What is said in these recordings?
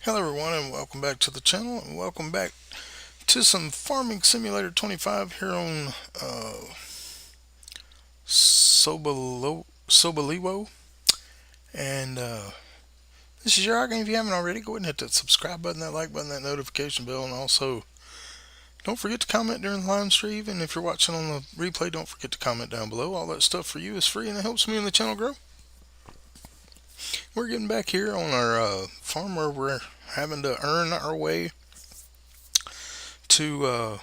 Hello everyone and welcome back to the channel and welcome back to some Farming Simulator 25 here on Sobowelo. And this is your icon. If you haven't already, go ahead and hit that subscribe button, that like button, that notification bell, and also don't forget to comment during the live stream. And if you're watching on the replay, don't forget to comment down below. All that stuff for you is free and it helps me and the channel grow. We're getting back here on our farm where we're having to earn our way to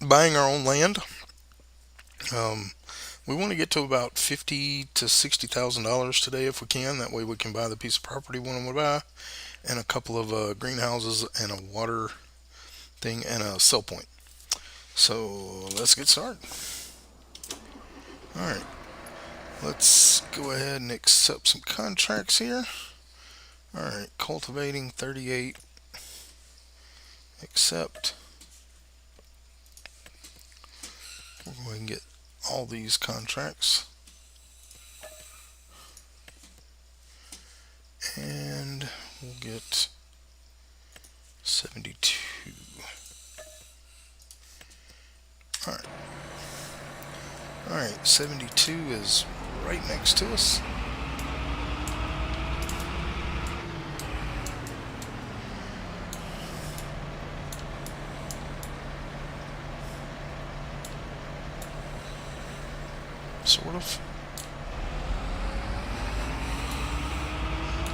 buying our own land. We want to get to about $50,000 to $60,000 today if we can. That way we can buy the piece of property we want to buy, and a couple of greenhouses and a water thing and a sell point. So let's get started. All right, let's go ahead and accept some contracts here. All right, cultivating 38. Accept. We'll go ahead and get all these contracts. And we'll get 72. Alright. Alright, 72 is right next to us. Sort of.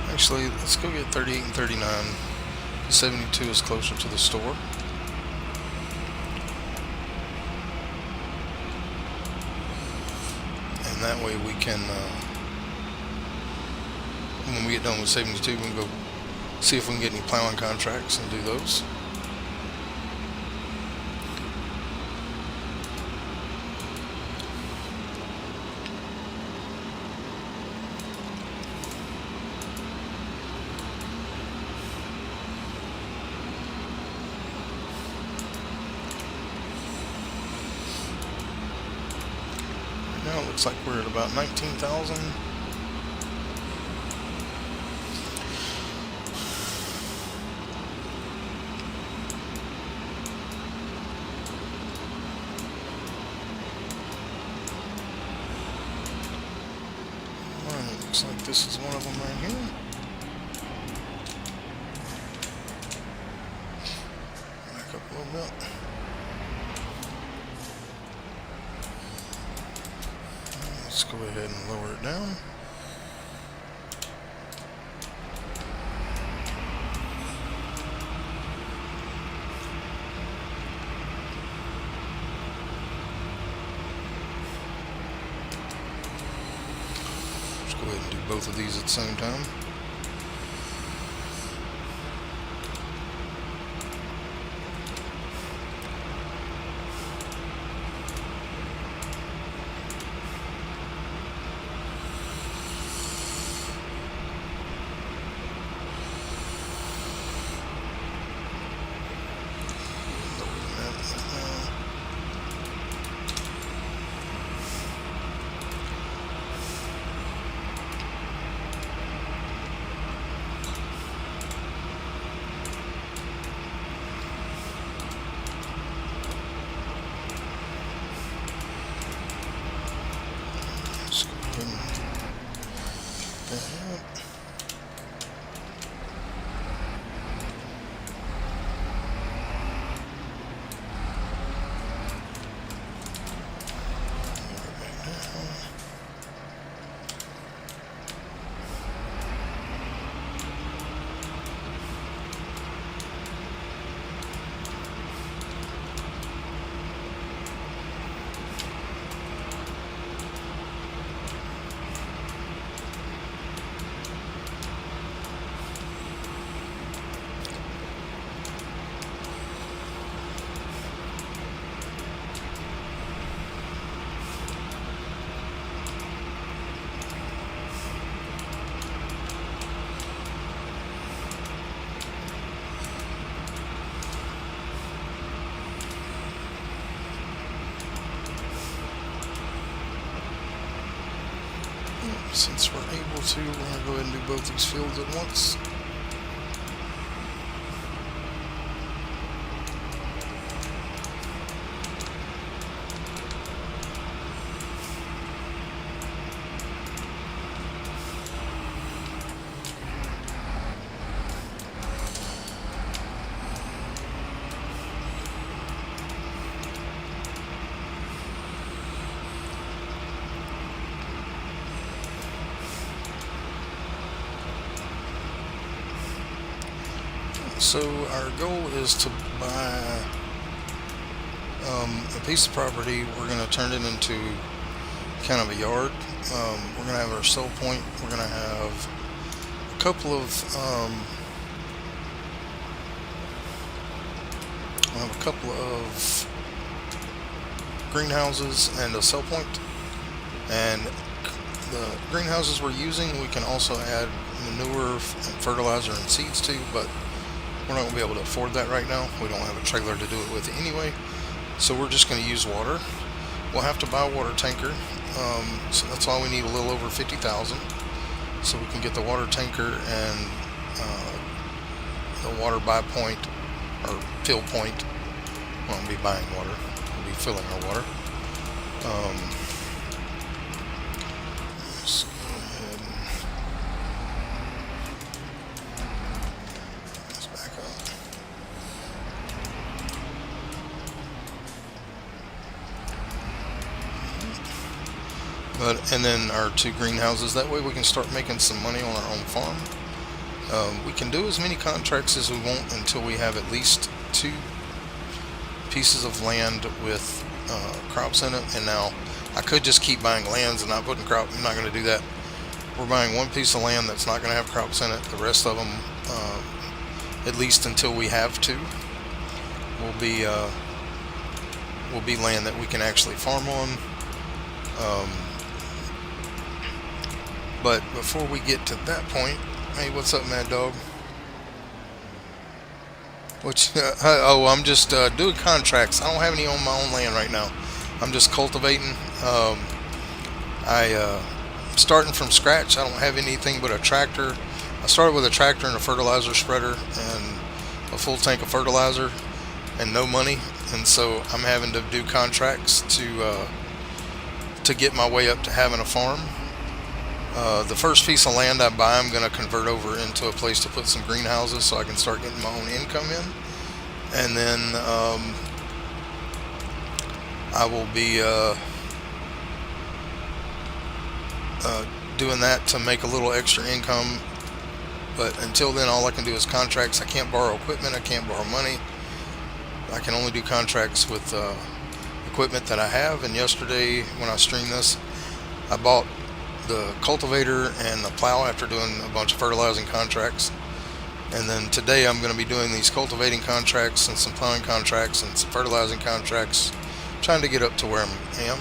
Actually, let's go get 38 and 39. 72 is closer to the store. And that way we can, when we get done with 72, we can go see if we can get any plowing contracts and do those. Now it looks like we're at about 19,000. Alright, looks like this is one of them right here. Back up a little bit. Let's go ahead and lower it down. Let's go ahead and do both of these at the same time. Let's go ahead and pick that up. Since we're able to, we're going to go ahead and do both these fields at once. So our goal is to buy a piece of property. We're going to turn it into kind of a yard. We're going to have our sell point. We're going to have a couple of greenhouses and a sell point. And the greenhouses we're using, we can also add manure and fertilizer and seeds to, but we're not going to be able to afford that right now. We don't have a trailer to do it with anyway, so we're just going to use water. We'll have to buy a water tanker, so that's why we need a little over 50,000, so we can get the water tanker and the water buy point or fill point. We won't be buying water, we'll be filling our water. Let's go ahead and let's back up. And then our 2 greenhouses. That way we can start making some money on our own farm. We can do as many contracts as we want until we have at least 2 pieces of land with crops in it. And now I could just keep buying lands and not putting crop. I'm not going to do that. We're buying 1 piece of land that's not going to have crops in it. The rest of them, at least until we have 2, will be land that we can actually farm on. But before we get to that point, hey, what's up, Mad Dog? I'm just doing contracts. I don't have any on my own land right now. I'm just cultivating. Starting from scratch. I don't have anything but a tractor. I started with a tractor and a fertilizer spreader and a full tank of fertilizer and no money, and so I'm having to do contracts to get my way up to having a farm. The first piece of land I buy, I'm going to convert over into a place to put some greenhouses so I can start getting my own income in. And then I will be doing that to make a little extra income. But until then, all I can do is contracts. I can't borrow equipment. I can't borrow money. I can only do contracts with equipment that I have. And yesterday, when I streamed this, I bought the cultivator and the plow after doing a bunch of fertilizing contracts. And then today I'm going to be doing these cultivating contracts and some plowing contracts and some fertilizing contracts, trying to get up to where I am.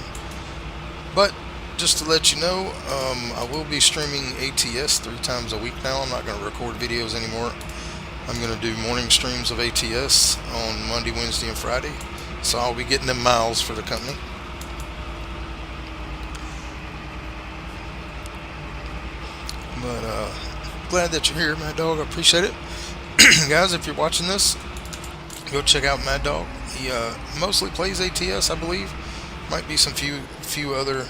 But just to let you know, I will be streaming ATS 3 times a week now. I'm not going to record videos anymore. I'm going to do morning streams of ATS on Monday, Wednesday, and Friday. So I'll be getting them miles for the company. But glad that you're here, Mad Dog. I appreciate it. Guys, if you're watching this, go check out Mad Dog. He mostly plays ATS, I believe. Might be some few other.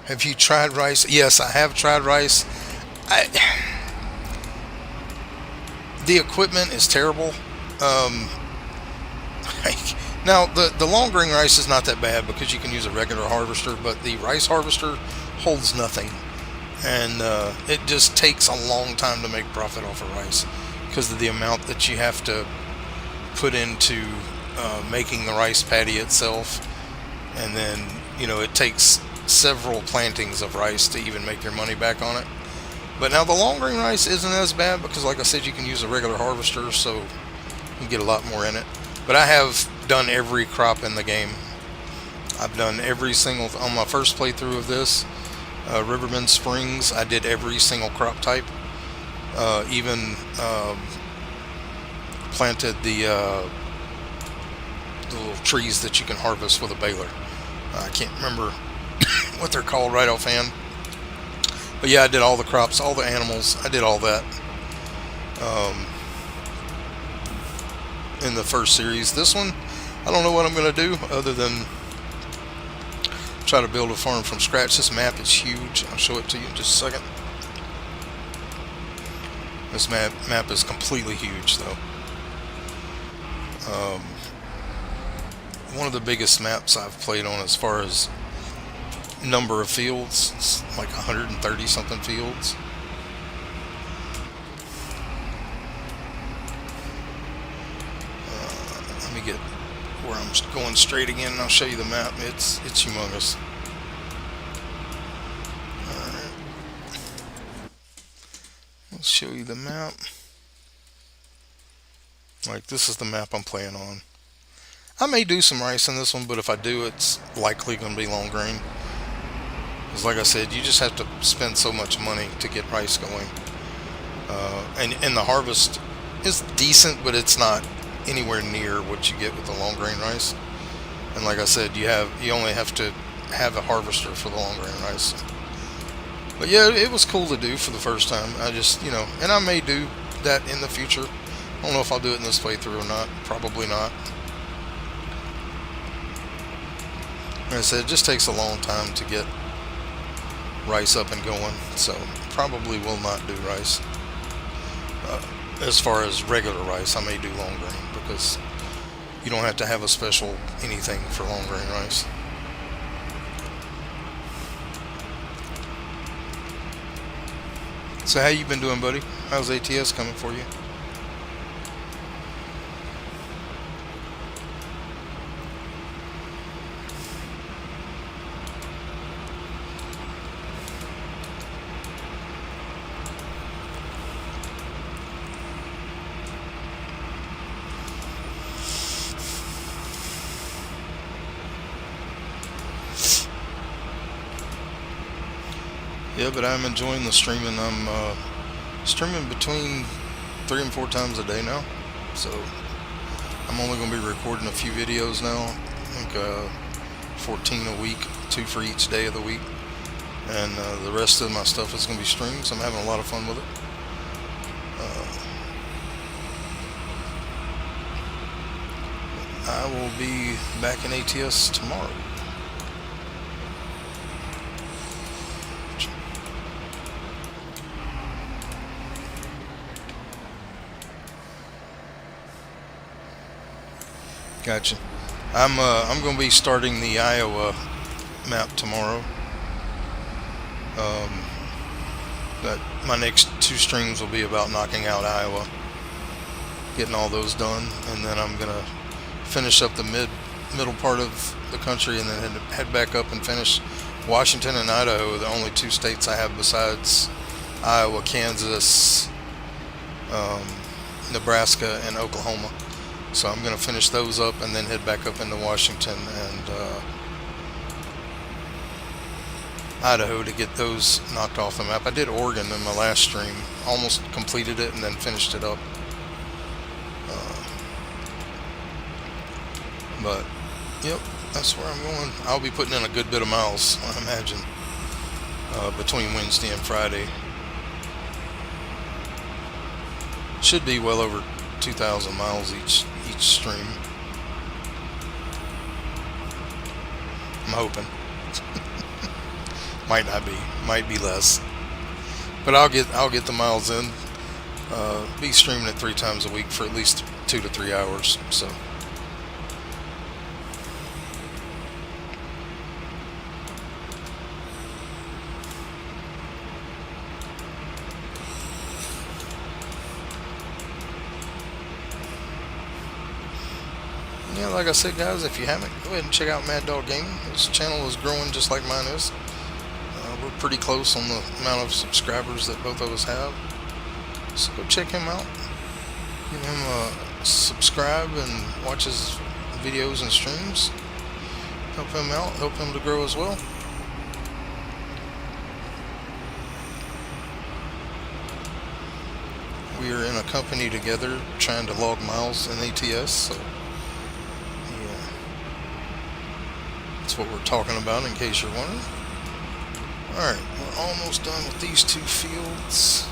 Have you tried rice? Yes, I have tried rice. The equipment is terrible. Now the long grain rice is not that bad because you can use a regular harvester, but the rice harvester holds nothing. And it just takes a long time to make profit off of rice because of the amount that you have to put into making the rice paddy itself. And then, it takes several plantings of rice to even make your money back on it. But now the long grain rice isn't as bad because, like I said, you can use a regular harvester, so you get a lot more in it. But I have done every crop in the game. I've done every single, on my first playthrough of this, Riverbend Springs, I did every single crop type. Even planted the little trees that you can harvest with a baler. I can't remember what they're called right offhand. But yeah, I did all the crops, all the animals. I did all that in the first series. This one, I don't know what I'm going to do other than try to build a farm from scratch. This map is huge. I'll show it to you in just a second. This map is completely huge, though. One of the biggest maps I've played on as far as number of fields. It's like 130 something fields. going straight again, and I'll show you the map. It's humongous. Alright, let's show you the map. Like, this is the map I'm playing on. I may do some rice in this one, but if I do, it's likely going to be long grain. Because like I said, you just have to spend so much money to get rice going. And the harvest is decent, but it's not anywhere near what you get with the long grain rice. And like I said, you only have to have a harvester for the long grain rice. But yeah, it was cool to do for the first time. I just, and I may do that in the future. I don't know if I'll do it in this playthrough or not. Probably not. Like I said, it just takes a long time to get rice up and going, so probably will not do rice. As far as regular rice, I may do long grain, because you don't have to have a special anything for long grain rice. So how you been doing, buddy? How's ATS coming for you? Yeah, but I'm enjoying the streaming. I'm streaming between 3 and 4 times a day now. So I'm only going to be recording a few videos now. I think 14 a week, 2 for each day of the week. And the rest of my stuff is going to be streamed, so I'm having a lot of fun with it. I will be back in ATS tomorrow. Gotcha. I'm going to be starting the Iowa map tomorrow. But my next 2 streams will be about knocking out Iowa, getting all those done, and then I'm gonna finish up the middle part of the country, and then head back up and finish Washington and Idaho, the only 2 states I have besides Iowa, Kansas, Nebraska, and Oklahoma. So I'm going to finish those up and then head back up into Washington and Idaho to get those knocked off the map. I did Oregon in my last stream, almost completed it and then finished it up. But yep, that's where I'm going. I'll be putting in a good bit of miles, I imagine, between Wednesday and Friday. Should be well over 2,000 miles each stream. I'm hoping. Might not be, might be less, but I'll get the miles in. Be streaming it 3 times a week for at least 2 to 3 hours. So. Yeah, like I said, guys, if you haven't, go ahead and check out Mad Dog Gaming. His channel is growing just like mine is. We're pretty close on the amount of subscribers that both of us have. So go check him out. Give him a subscribe and watch his videos and streams. Help him out, help him to grow as well. We are in a company together trying to log miles in ATS, so yeah, that's what we're talking about in case you're wondering. Alright, we're almost done with these 2 fields.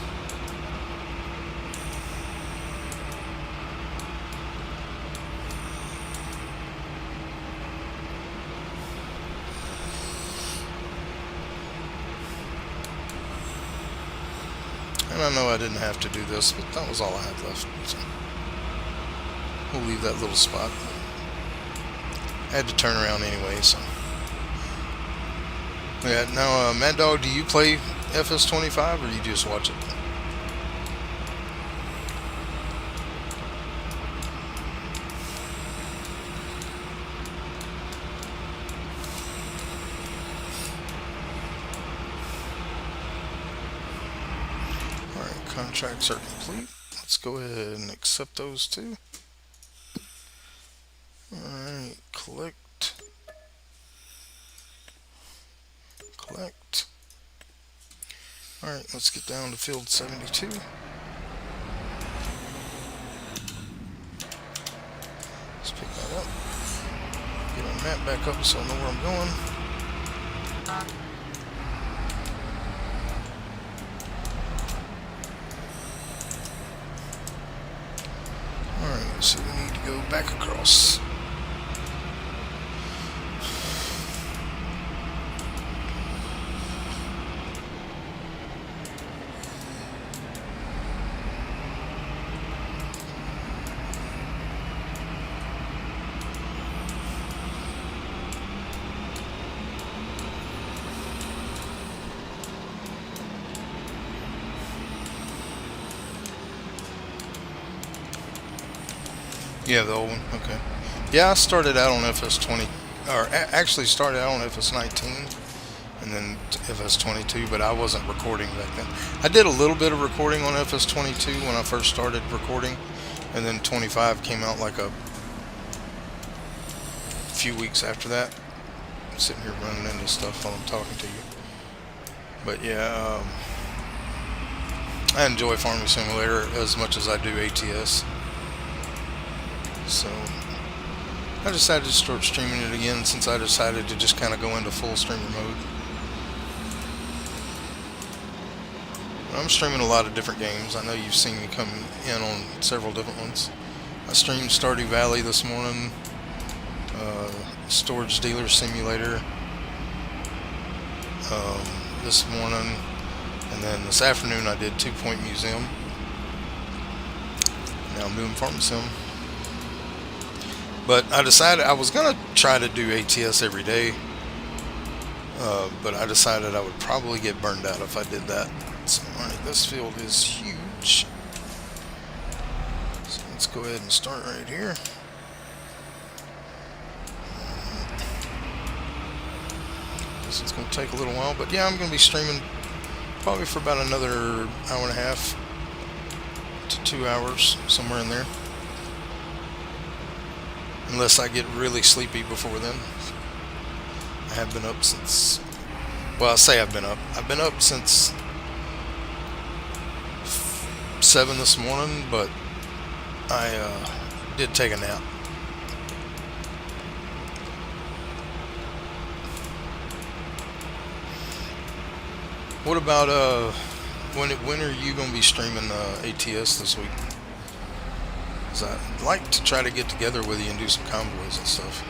And I know I didn't have to do this, but that was all I had left. So we'll leave that little spot. I had to turn around anyway, so. Yeah, now, Mad Dog, do you play FS25 or do you just watch it? Contracts are complete. Let's go ahead and accept those too. Alright, collect. Collect. Alright, let's get down to field 72. Let's pick that up. Get our map back up so I know where I'm going. Alright, so we need to go back across. Yeah, the old one. Okay. Yeah, I started out on FS20, or actually started out on FS19, and then FS22, but I wasn't recording back then. I did a little bit of recording on FS22 when I first started recording, and then 25 came out like a few weeks after that. I'm sitting here running into stuff while I'm talking to you. But yeah, I enjoy Farming Simulator as much as I do ATS. So I decided to start streaming it again since I decided to just kind of go into full streamer mode. I'm streaming a lot of different games. I know you've seen me come in on several different ones. I streamed Stardew Valley this morning, Storage Dealer Simulator this morning, and then this afternoon I did 2 Point Museum. Now I'm doing Farming Sim. But I decided I was going to try to do ATS every day, but I decided I would probably get burned out if I did that. So, alright, this field is huge. So let's go ahead and start right here. This is going to take a little while, but yeah, I'm going to be streaming probably for about another hour and a half to 2 hours, somewhere in there. Unless I get really sleepy before then. I have been up since, well, I say I've been up since 7 this morning, but I did take a nap. What about when are you going to be streaming ATS this week? Because I'd like to try to get together with you and do some convoys and stuff.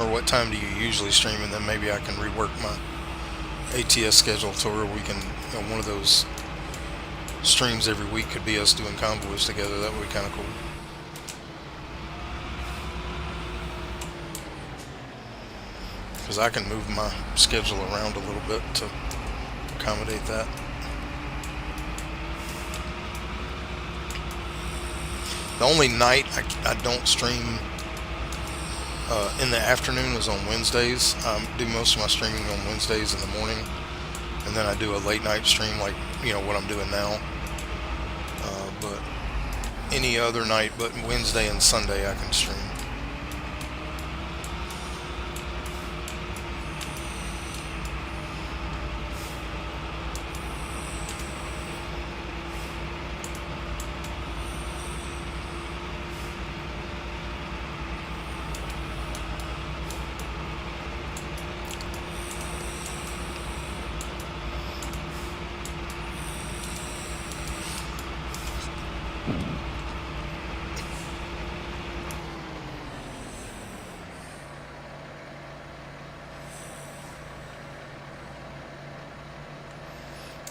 Or what time do you usually stream, and then maybe I can rework my ATS schedule to where we can, you know, one of those streams every week could be us doing convoys together. That would be kind of cool. Because I can move my schedule around a little bit to accommodate that. The only night I don't stream in the afternoon is on Wednesdays. I do most of my streaming on Wednesdays in the morning, and then I do a late night stream like, you know, what I'm doing now. But any other night but Wednesday and Sunday I can stream.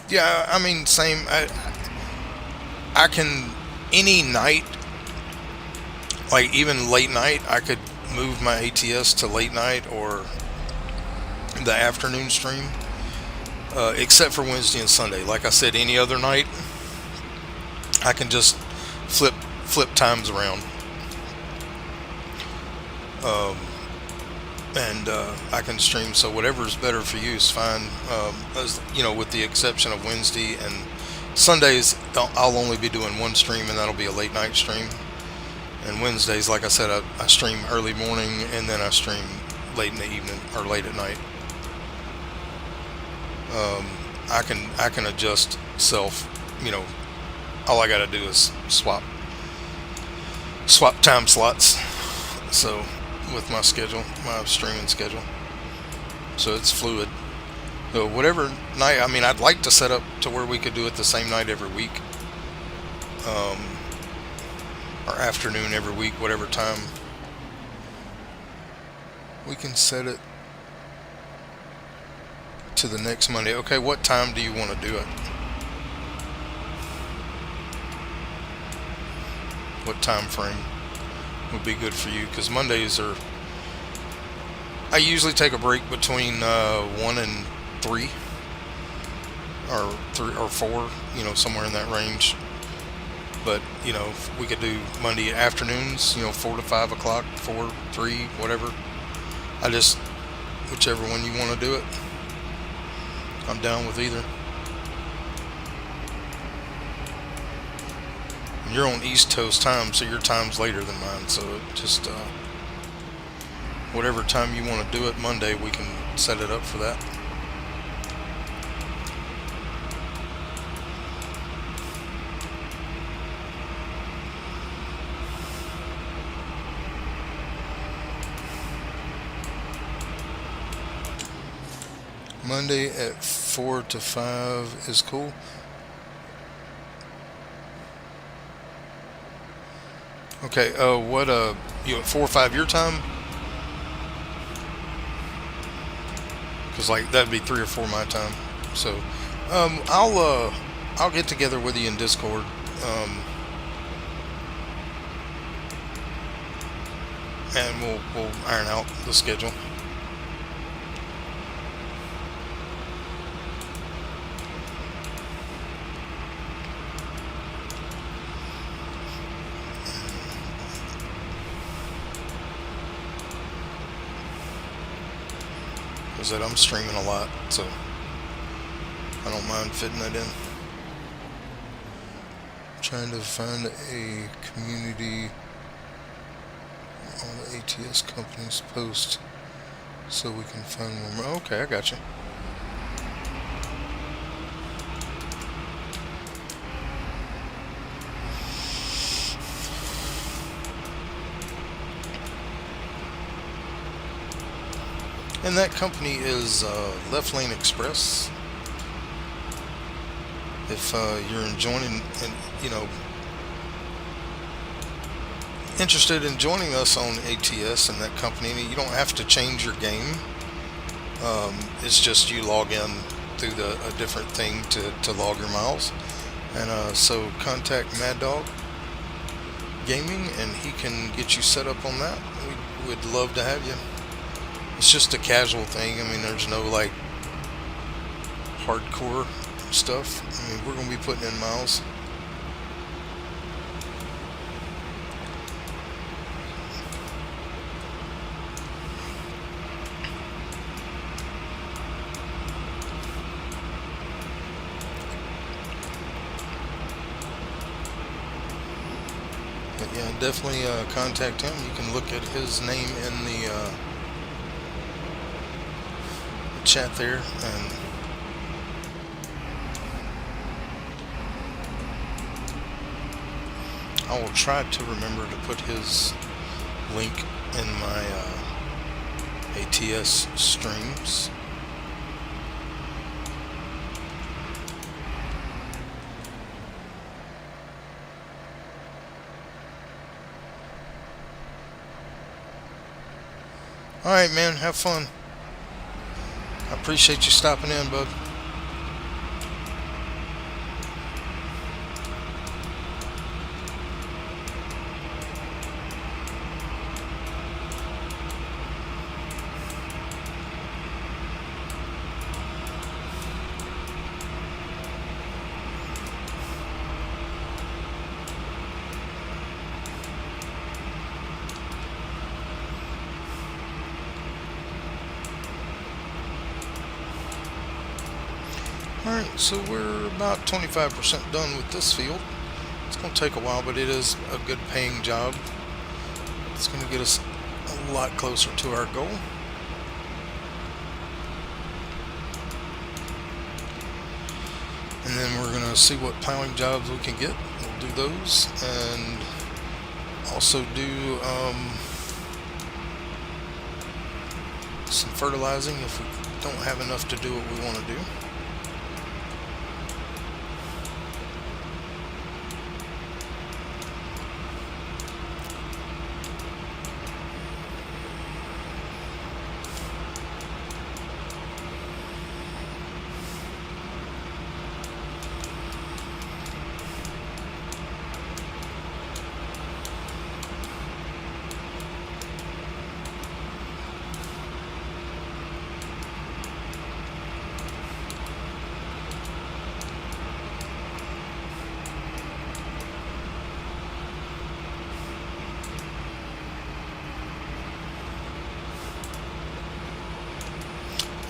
Yeah, I mean, same. I can, any night, like even late night, I could move my ATS to late night or the afternoon stream, except for Wednesday and Sunday. Like I said, any other night, I can just flip times around. and I can stream. So whatever's better for you is fine. As you know, with the exception of Wednesday and Sundays, I'll only be doing one stream, and that'll be a late night stream. And Wednesdays, like I said, I stream early morning, and then I stream late in the evening or late at night. Um, I can adjust self. You know, all I got to do is swap time slots. So with my schedule, my streaming schedule, so it's fluid. So whatever night, I mean, I'd like to set up to where we could do it the same night every week, um, or afternoon every week, whatever time we can set it to the next Monday. Okay, what time do you want to do it? What time frame would be good for you? Because Mondays are. I usually take a break between 1 and 3, or 3 or 4. You know, somewhere in that range. But you know, we could do Monday afternoons. You know, 4 to 5 o'clock, 4, 3, whatever. I just whichever one you want to do it. I'm down with either. And you're on East Coast time, so your time's later than mine. So it just whatever time you want to do it Monday, we can set it up for that. Monday at 4 to 5 is cool. Okay, what you at 4 or 5 your time? Because like that'd be 3 or 4 my time. So, I'll get together with you in Discord. And we'll iron out the schedule. Because I'm streaming a lot, so I don't mind fitting that in. Trying to find a community on the ATS company's post so we can find more. Okay, I got you. And that company is Left Lane Express. If you're enjoying and interested in joining us on ATS and that company, you don't have to change your game. It's just you log in through a different thing to log your miles. And so contact Mad Dog Gaming and he can get you set up on that. We would love to have you. It's just a casual thing. I mean, there's no like hardcore stuff. I mean, we're going to be putting in miles. But yeah, definitely contact him. You can look at his name in the chat there, and I will try to remember to put his link in my ATS streams. Alright, man, have fun. I appreciate you stopping in, bud. Alright, so we're about 25% done with this field. It's going to take a while, but it is a good paying job. It's going to get us a lot closer to our goal. And then we're going to see what plowing jobs we can get. We'll do those, and also do some fertilizing if we don't have enough to do what we want to do.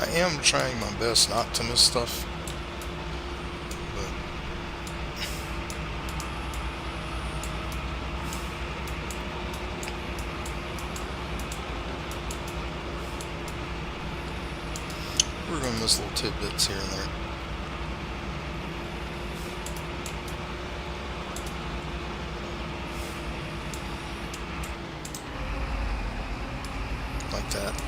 I am trying my best not to miss stuff, but we're going to miss little tidbits here and there. Like that.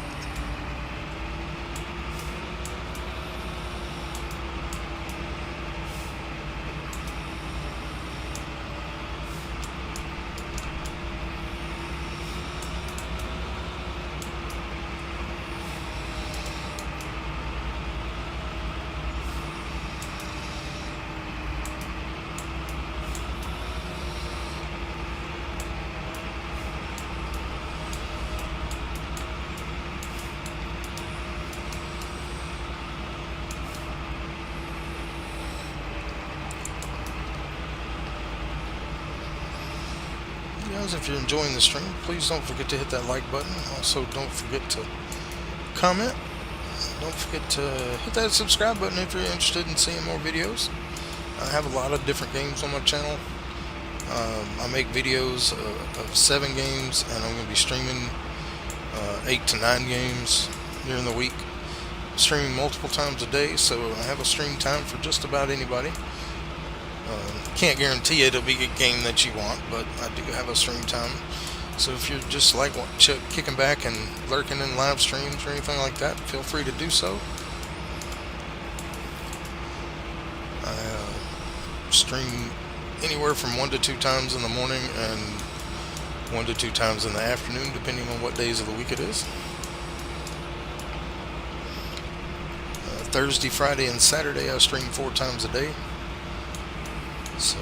Guys, if you're enjoying the stream, please don't forget to hit that like button. Also, don't forget to comment. Don't forget to hit that subscribe button if you're interested in seeing more videos. I have a lot of different games on my channel. I make videos of 7 games, and I'm going to be streaming 8 to 9 games during the week. Streaming multiple times a day, so I have a stream time for just about anybody. Can't guarantee it'll be a game that you want, but I do have a stream time. So if you're just like kicking back and lurking in live streams or anything like that, feel free to do so. I stream anywhere from 1 to 2 times in the morning and 1 to 2 times in the afternoon, depending on what days of the week it is. Thursday, Friday, and Saturday I stream 4 times a day. So,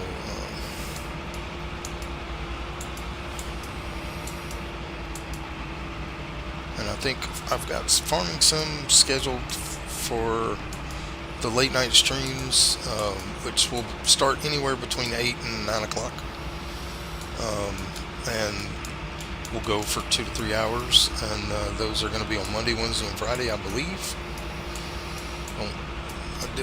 and I think I've got Farming Sim scheduled for the late night streams, which will start anywhere between 8 and 9 o'clock. And we'll go for 2 to 3 hours, and those are going to be on Monday, Wednesday, and Friday, I believe.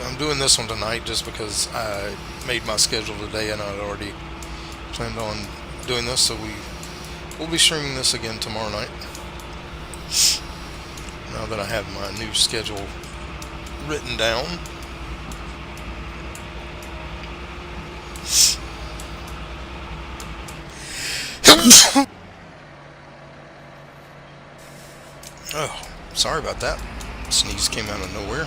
I'm doing this one tonight just because I made my schedule today and I'd already planned on doing this, so we'll be streaming this again tomorrow night. Now that I have my new schedule written down. Oh, sorry about that. Sneeze came out of nowhere.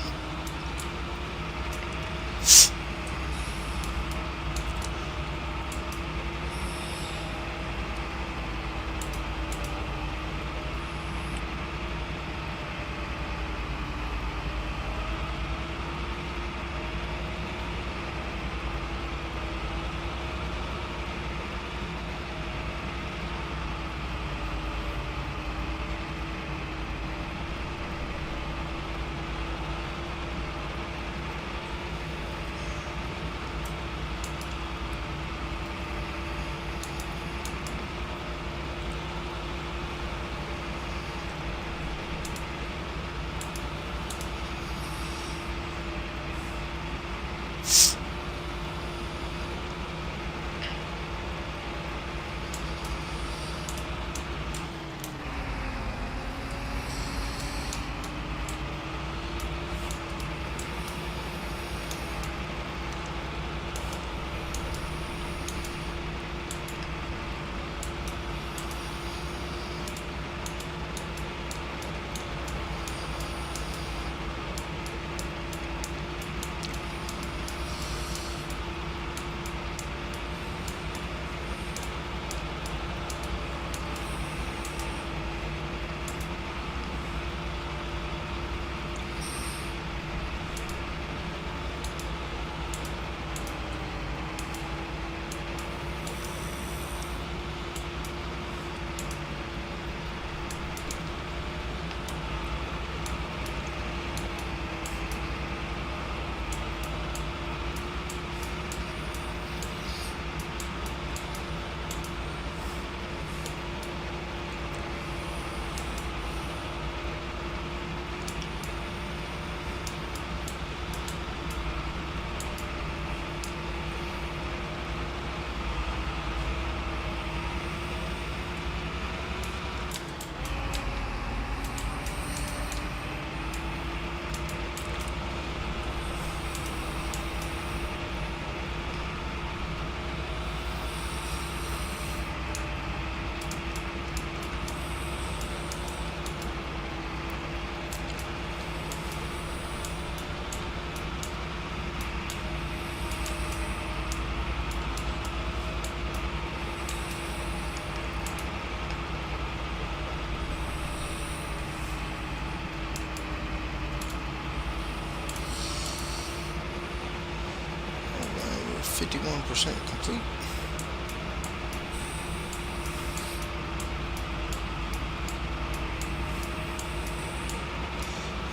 51% complete.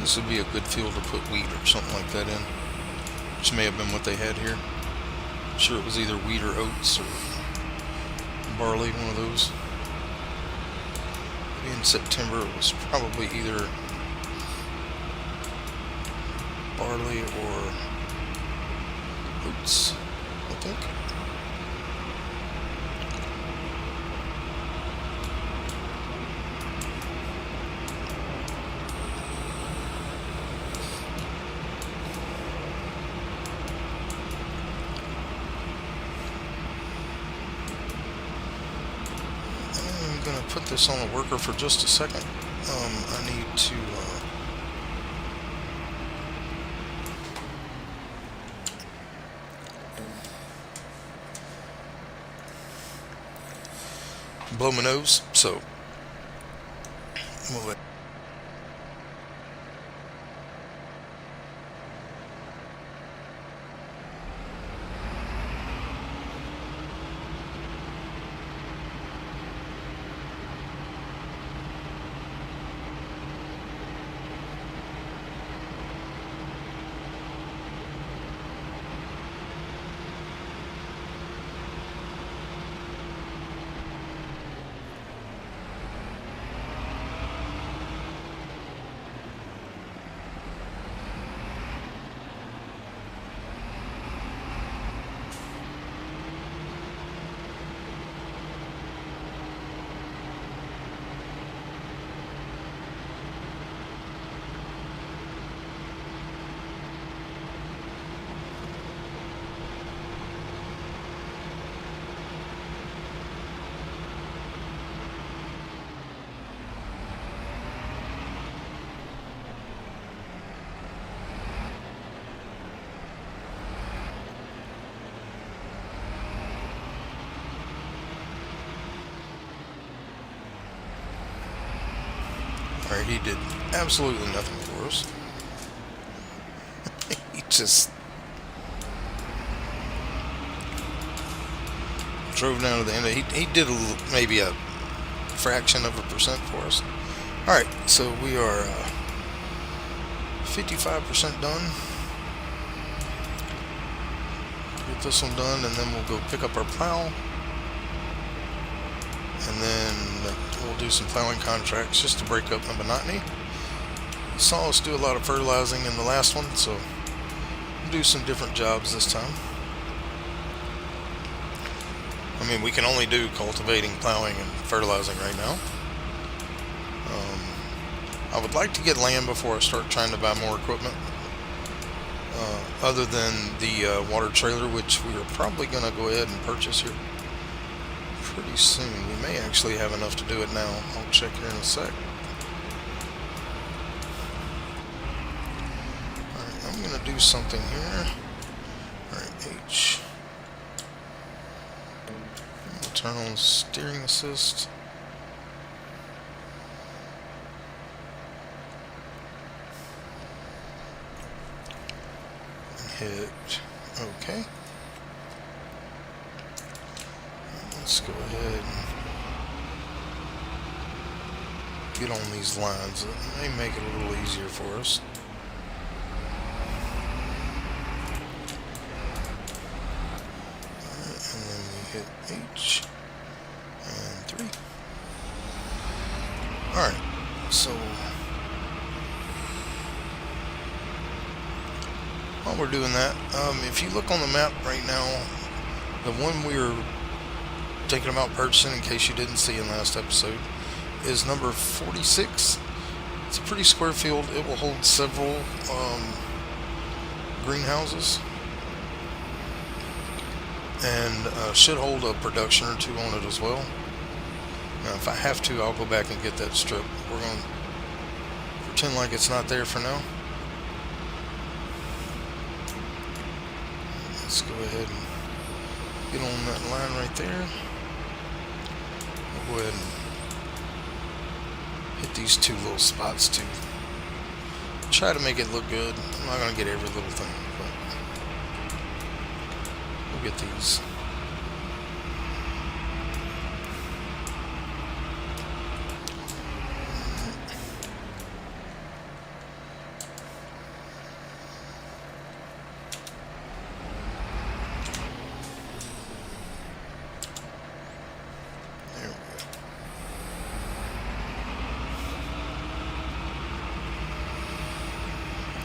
This would be a good field to put wheat or something like that in, which may have been what they had here. I'm sure it was either wheat or oats or barley, one of those. Maybe in September it was probably either barley or oats, I think. I'm going to put this on a worker for just a second. I need to blow my nose, so we'll let Alright, he did absolutely nothing for us. He just drove down to the end. He did maybe a fraction of a percent for us. Alright, so we are 55% done. Get this one done, and then we'll go pick up our plow. And then we'll do some plowing contracts just to break up the monotony. You saw us do a lot of fertilizing in the last one, so we'll do some different jobs this time. I mean, we can only do cultivating, plowing, and fertilizing right now. I would like to get land before I start trying to buy more equipment. Other than the water trailer, which we are probably going to go ahead and purchase here pretty soon. We may actually have enough to do it now. I'll check here in a sec. Alright, I'm going to do something here. Alright, H. We'll turn on steering assist. Hit OK. Let's go ahead and get on these lines. It may make it a little easier for us. Alright, and then we hit H and 3. Alright, so while we're doing that, if you look on the map right now, the one we're thinking about purchasing, in case you didn't see in last episode, is number 46. It's a pretty square field. It will hold several greenhouses and should hold a production or two on it as well. Now, if I have to, I'll go back and get that strip. We're going to pretend like it's not there for now. Let's go ahead and get on that line right there. We'll go ahead and hit these two little spots too. Try to make it look good. I'm not going to get every little thing, but we'll get these. There we go.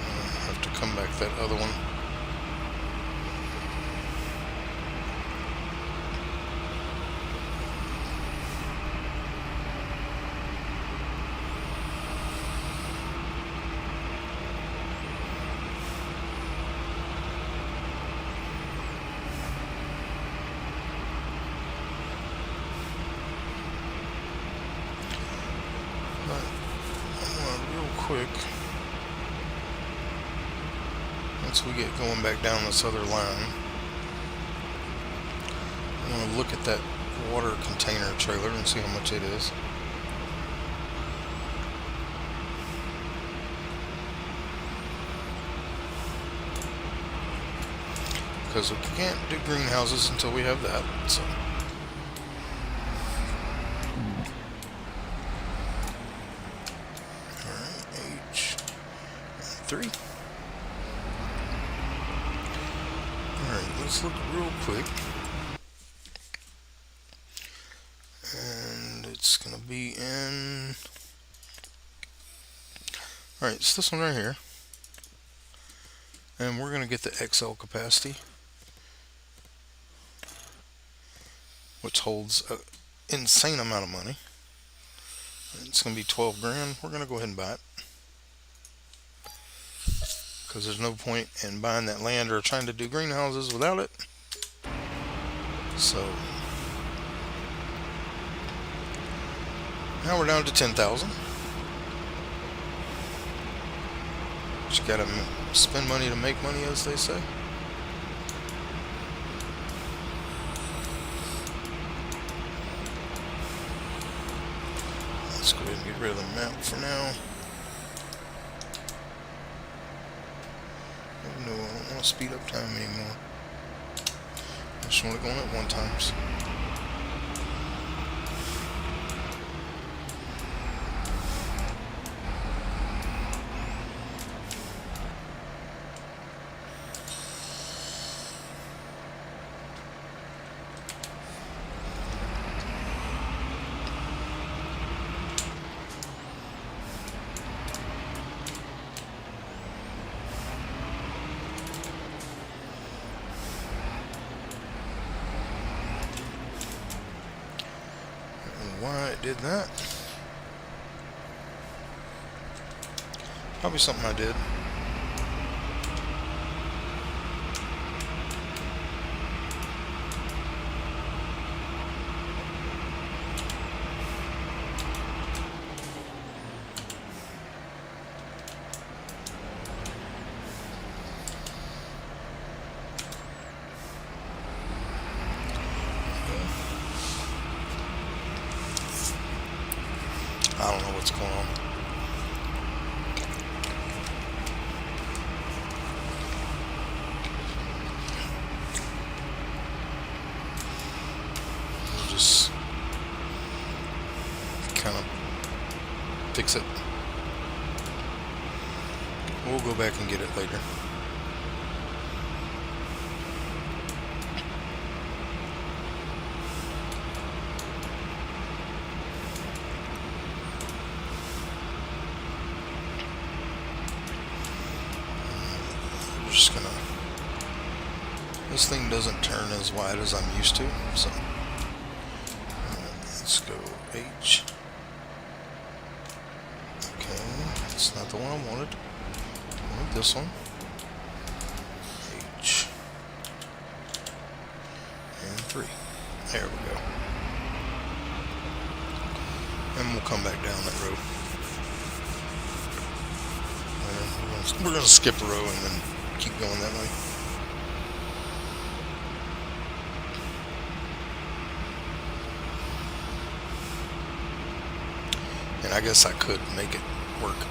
I'll have to come back that other one. Real quick, once we get going back down this other line, I'm going to look at that water container trailer and see how much it is. Because we can't do greenhouses until we have that, so. H3. Alright, let's look real quick. And it's going to be in... Alright, it's this one right here. And we're going to get the XL capacity, which holds an insane amount of money. It's going to be 12 grand. We're going to go ahead and buy it, because there's no point in buying that land or trying to do greenhouses without it. So now we're down to 10,000. Just gotta spend money to make money, as they say. Let's go ahead and get rid of the map for now. No, I don't want to speed up time anymore. I just want it going at 1 times. Why it did that? Probably something I did. I don't know what's going on. We'll just kind of fix it. We'll go back and get it later. Just gonna, this thing doesn't turn as wide as I'm used to, so let's go H. Okay, it's not the one I wanted. I wanted this one. H and 3. There we go. And we'll come back down that road. And we're gonna skip a row and then keep going that way. And I guess I could make it work.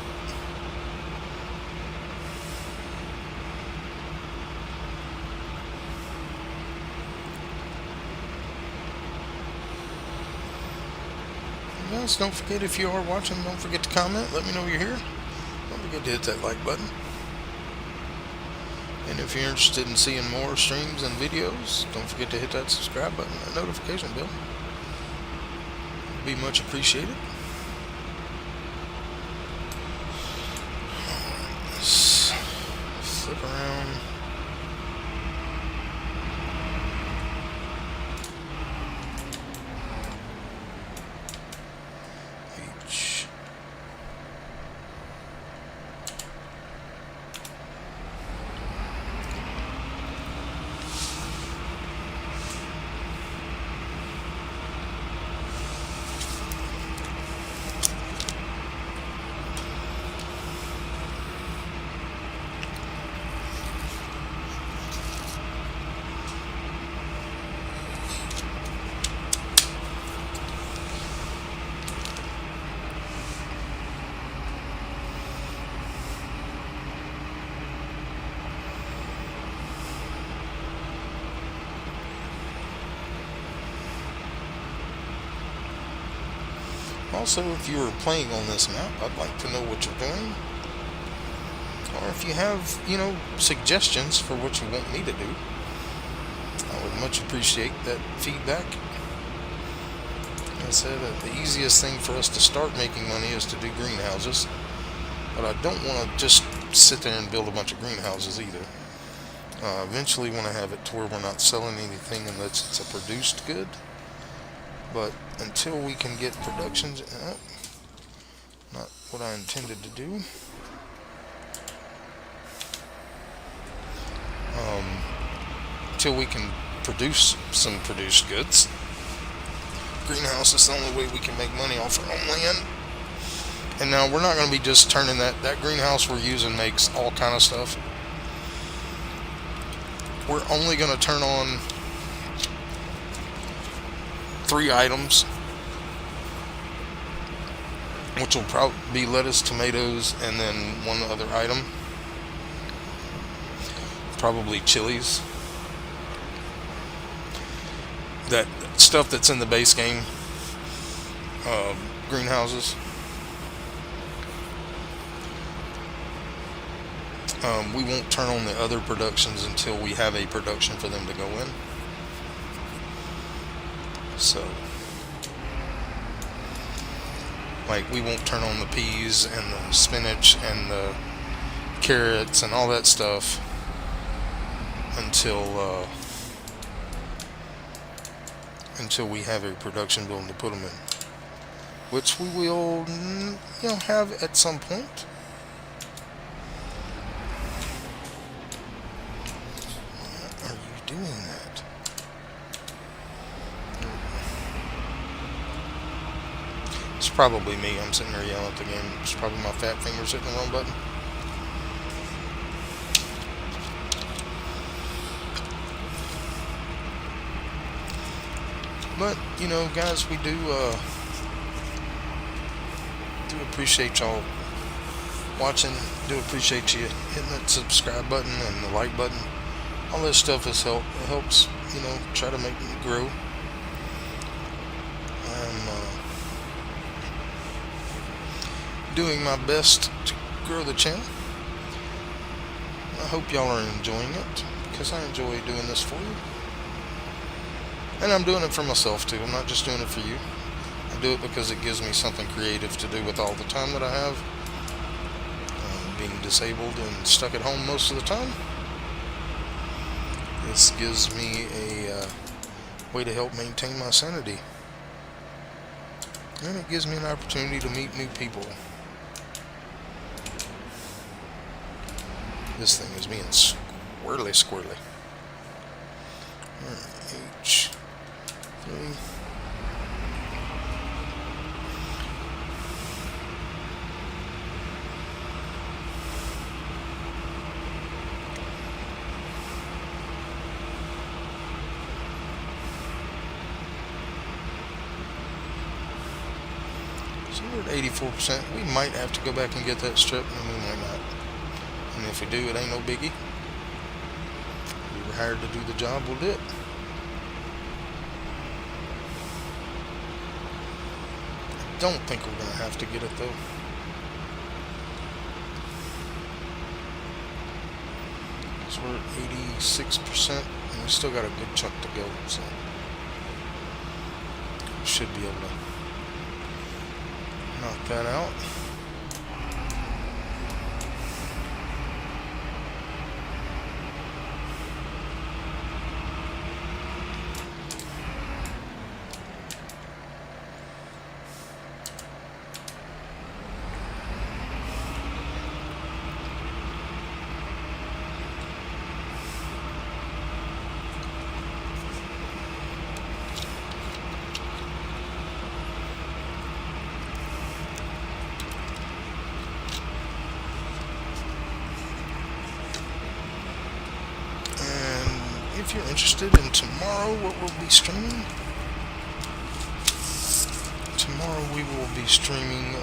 Guys, don't forget, if you are watching, don't forget to comment. Let me know you're here. Don't forget to hit that like button. And if you're interested in seeing more streams and videos, don't forget to hit that subscribe button and notification bell. It'd be much appreciated. Let's flip around. H. Also, if you're playing on this map, I'd like to know what you're doing. Or if you have, suggestions for what you want me to do, I would much appreciate that feedback. Like I said, the easiest thing for us to start making money is to do greenhouses. But I don't want to just sit there and build a bunch of greenhouses either. Eventually want to have it to where we're not selling anything unless it's a produced good. But until we can get productions, not what I intended to do. Until we can produce some produced goods, greenhouse is the only way we can make money off our own land. And now we're not going to be just turning that greenhouse we're using makes all kind of stuff. We're only going to turn on 3 items, which will probably be lettuce, tomatoes, and then one other item, probably chilies. That stuff that's in the base game greenhouses. We won't turn on the other productions until we have a production for them to go in. So, like, we won't turn on the peas and the spinach and the carrots and all that stuff until we have a production building to put them in, which we will, have at some point. Why are you doing that? It's probably me. I'm sitting there yelling at the game. It's probably my fat fingers hitting the wrong button. But, guys, we do appreciate y'all watching. Do appreciate you hitting that subscribe button and the like button. All this stuff helps, try to make me grow. I'm doing my best to grow the channel. I hope y'all are enjoying it, because I enjoy doing this for you. And I'm doing it for myself too. I'm not just doing it for you. I do it because it gives me something creative to do with all the time that I have. Being disabled and stuck at home most of the time, this gives me a way to help maintain my sanity. And it gives me an opportunity to meet new people. This thing is being squirrely. H3. So we're at 84%. We might have to go back and get that strip, and we might not. And if we do, it ain't no biggie. We were hired to do the job, we'll do it. don't think we're going to have to get it though. So we're at 86%, and we still got a good chunk to go, so we should be able to knock that out. If you're interested in tomorrow, what we'll be streaming, tomorrow we will be streaming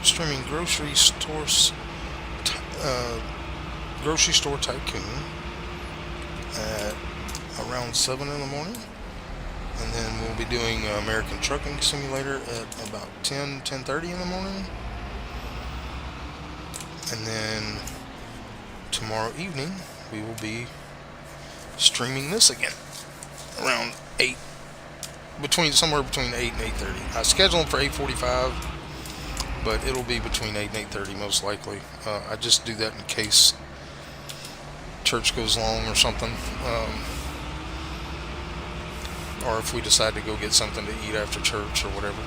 streaming Grocery Store Tycoon at around 7 in the morning. And then we'll be doing American Trucking Simulator at about 10:30 in the morning. And then tomorrow evening we will be streaming this again around 8, somewhere between 8 and 8:30. I scheduled them for 8:45, but it'll be between 8 and 8:30 most likely. I just do that in case church goes long or something. Or if we decide to go get something to eat after church or whatever.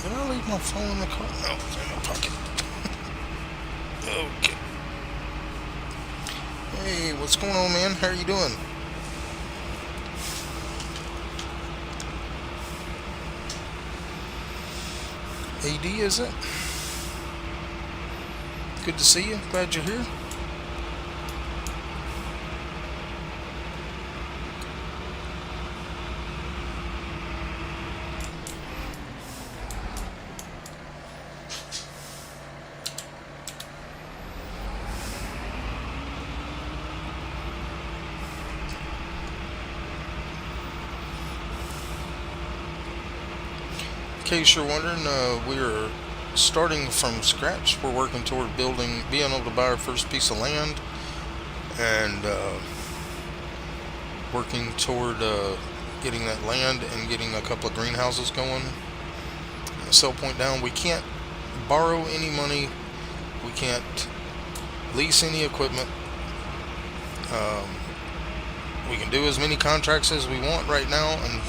Did I leave my phone in the car? No, it's in my pocket. Okay. Hey, what's going on, man? How are you doing? AD, is it? Good to see you. Glad you're here. In case you're wondering, we're starting from scratch. We're working toward being able to buy our first piece of land, and working toward getting that land and getting a couple of greenhouses going. The sell point down. We can't borrow any money. We can't lease any equipment. We can do as many contracts as we want right now, and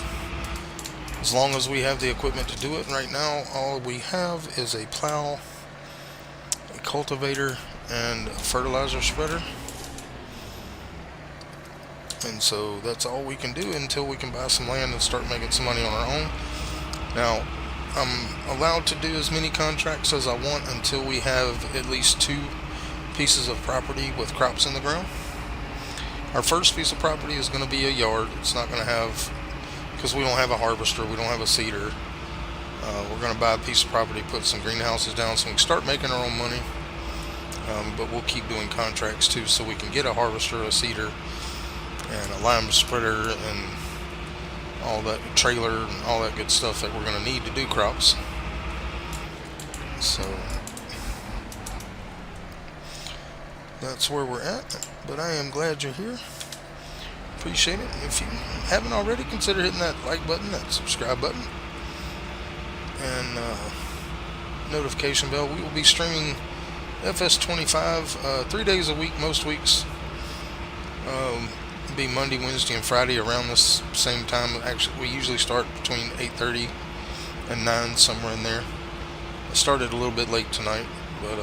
as long as we have the equipment to do it. Right now, all we have is a plow, a cultivator, and a fertilizer spreader. And so that's all we can do until we can buy some land and start making some money on our own. Now, I'm allowed to do as many contracts as I want until we have at least 2 pieces of property with crops in the ground. Our first piece of property is going to be a yard. It's not going to have, because we don't have a harvester, we don't have a seeder. We're going to buy a piece of property, put some greenhouses down so we can start making our own money. But we'll keep doing contracts too, so we can get a harvester, a seeder, and a lime spreader, and all that trailer and all that good stuff that we're going to need to do crops. So that's where we're at. But I am glad you're here. appreciate it. If you haven't already, consider hitting that like button, that subscribe button, and notification bell. We will be streaming FS25 3 days a week, most weeks. Be Monday, Wednesday, and Friday around this same time. Actually, we usually start between 8:30 and 9, somewhere in there. I started a little bit late tonight, but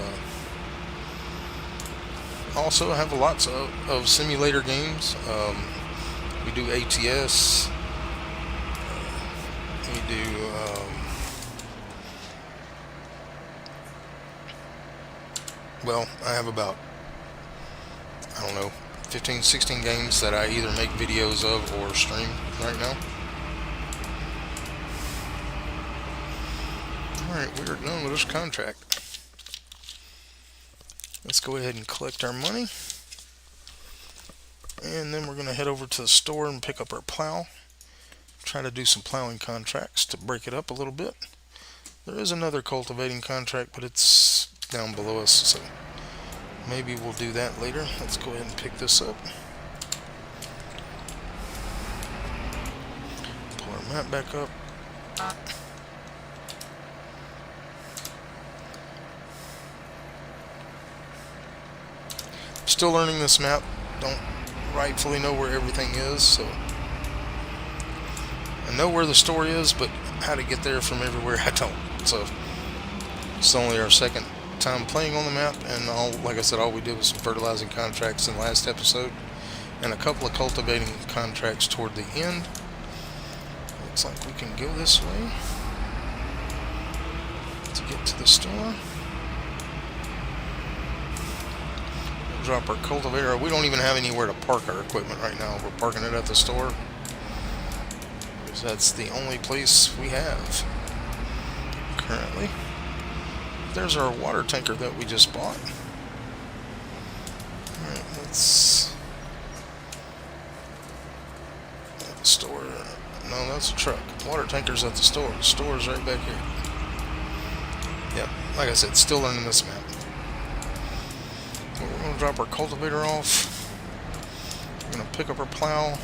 also I have lots of simulator games. We do ATS. We do well, I have about, I don't know, 15, 16 games that I either make videos of or stream right now. Alright, we are done with this contract. Let's go ahead and collect our money. And then we're going to head over to the store and pick up our plow. Try to do some plowing contracts to break it up a little bit. There is another cultivating contract, but it's down below us, so maybe we'll do that later. Let's go ahead and pick this up. Pull our map back up. Still learning this map. Don't rightfully know where everything is, so I know where the store is, but how to get there from everywhere I don't. So it's only our second time playing on the map, and like I said, all we did was some fertilizing contracts in the last episode and a couple of cultivating contracts toward the end. Looks like we can go this way to get to the store. Drop our cultivator. We don't even have anywhere to park our equipment right now. We're parking it at the store because that's the only place we have currently. There's our water tanker that we just bought. Alright, let's... at the store. No, that's a truck. Water tanker's at the store. The store's right back here. Yep, like I said, still learning this map. We're going to drop our cultivator off. We're going to pick up our plow.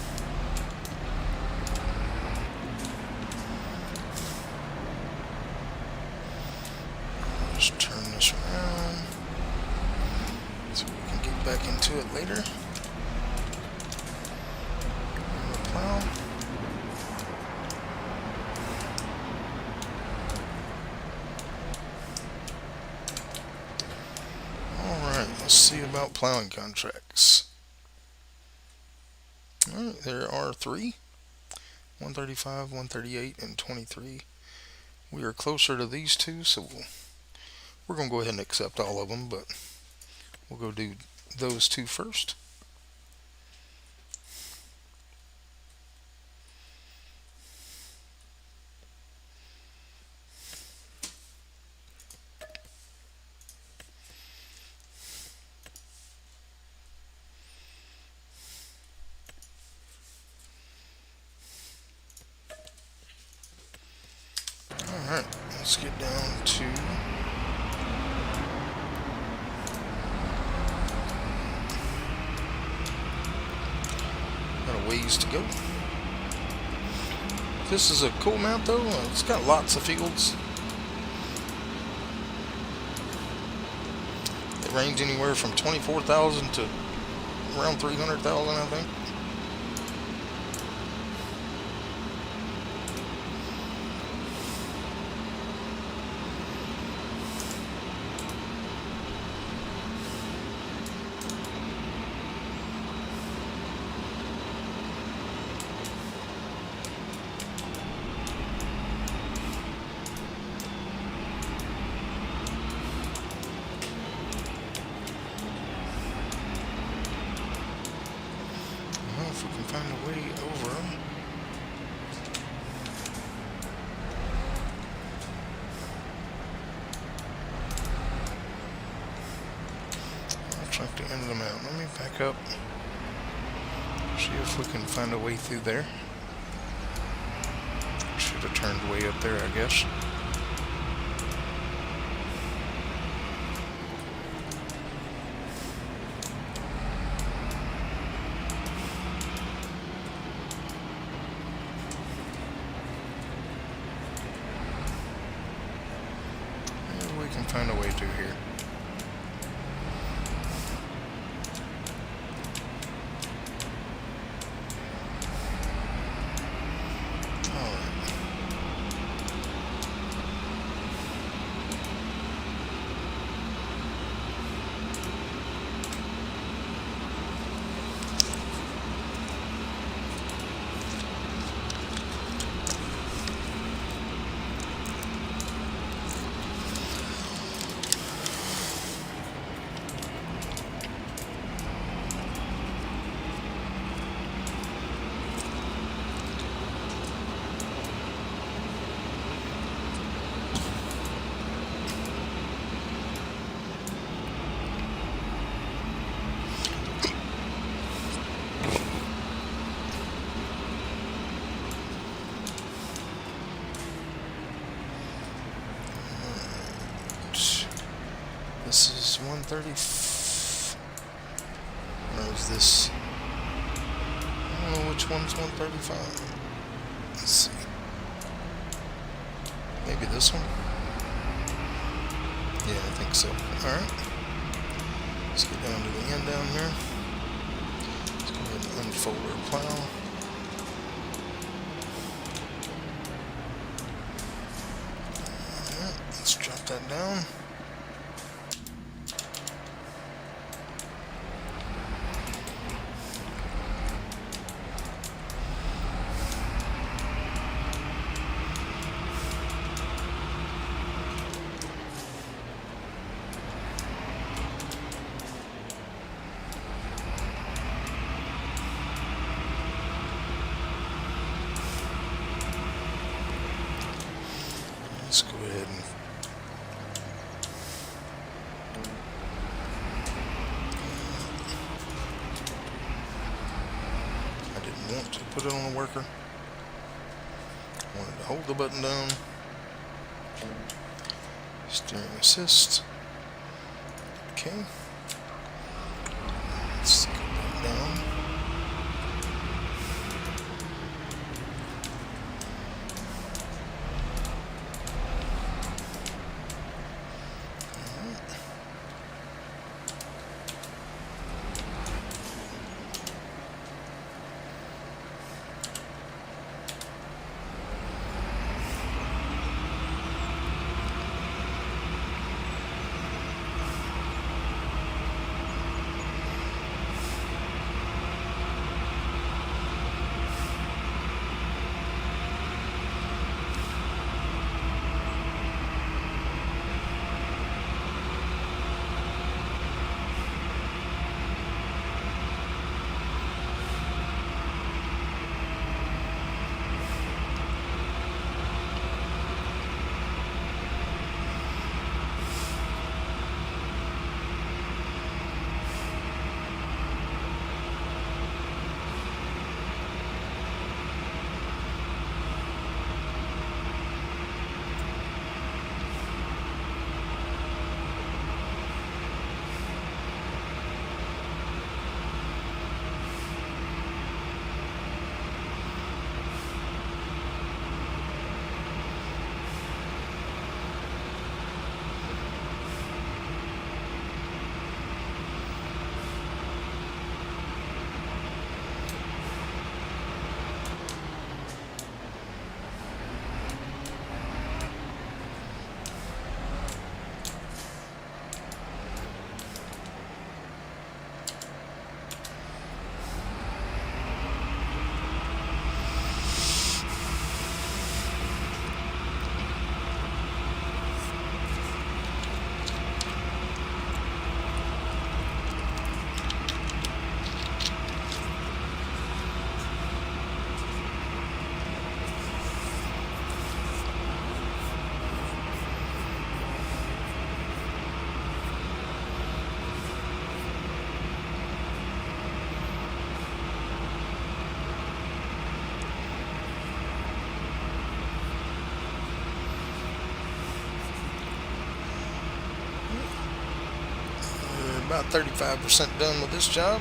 Just turn this around so we can get back into it later. Plow. Alright, let's see about plowing contracts. Alright, there are 3. 135, 138, and 23. We are closer to these two, so we're going to go ahead and accept all of them, but we'll go do those 2 first. Alright, let's get down to got a ways to go. This is a cool map though. It's got lots of fields. They range anywhere from 24,000 to around 300,000, I think. If we can find a way over. I'll track the end of the mountain. Let me back up. See if we can find a way through there. Should have turned way up there, I guess. find a way to here. This is 130. Or is this? I don't know which one's 135. Let's see. Maybe this one? Yeah, I think so. Alright. Let's get down to the end down here. Let's go ahead and unfold our plow. Alright, let's drop that down. Let's go ahead and I didn't want to put it on a worker. I wanted to hold the button down. Steering assist. Okay. Let's go back down. About 35% done with this job.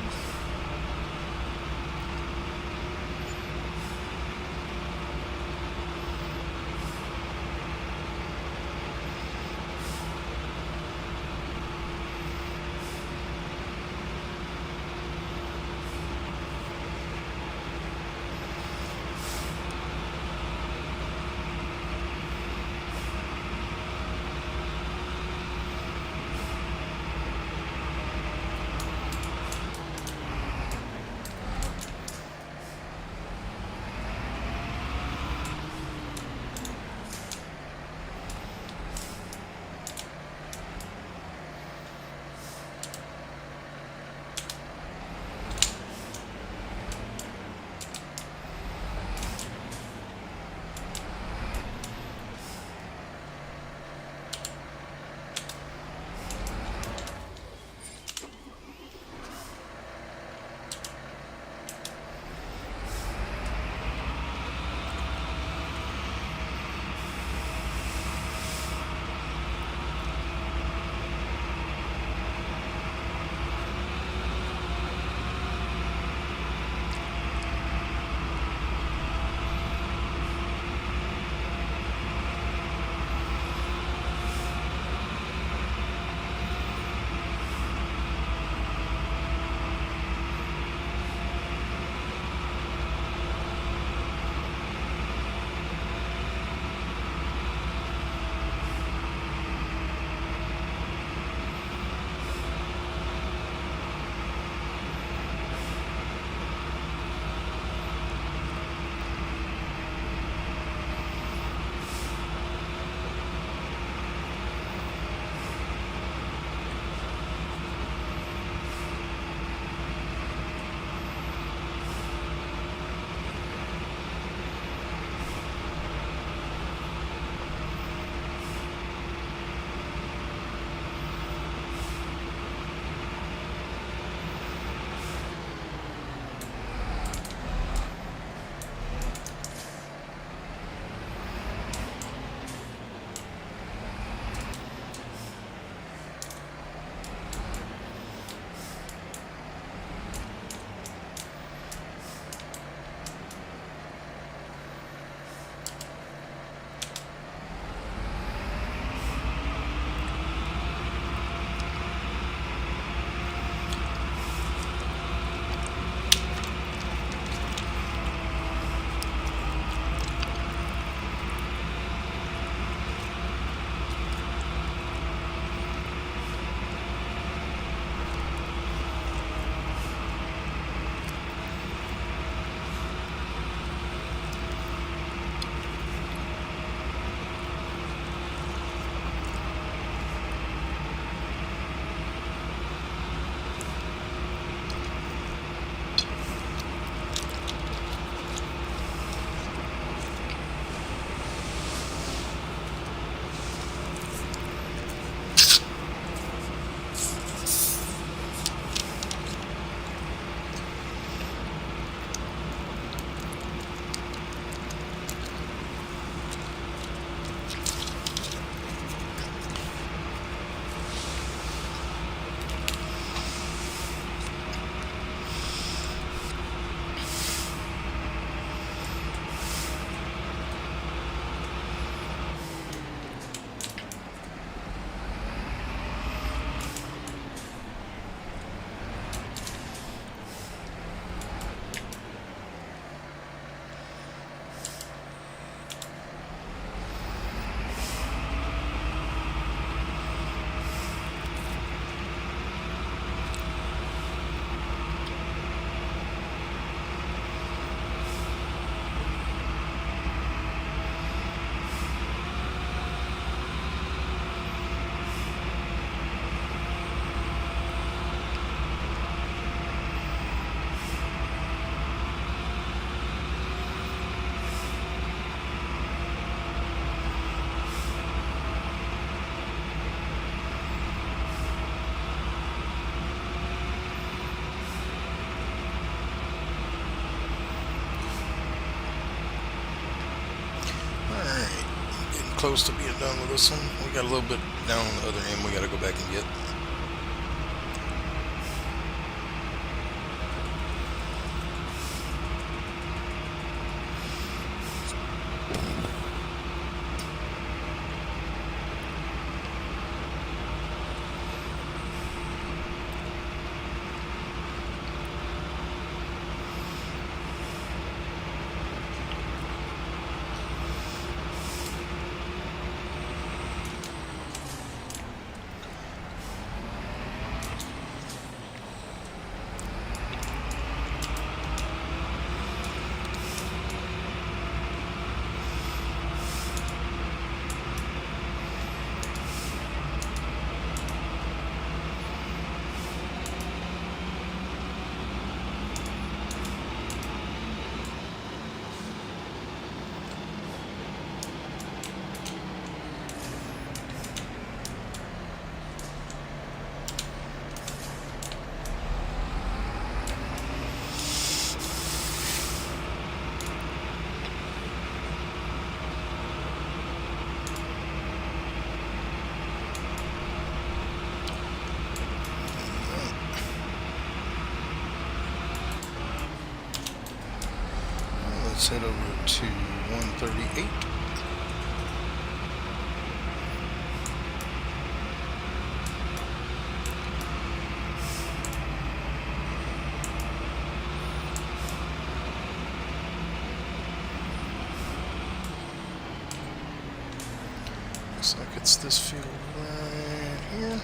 close to being done with this one. We got a little bit down on the other end we got to go back and get. Let's head over to 138. Looks like it's this field right here.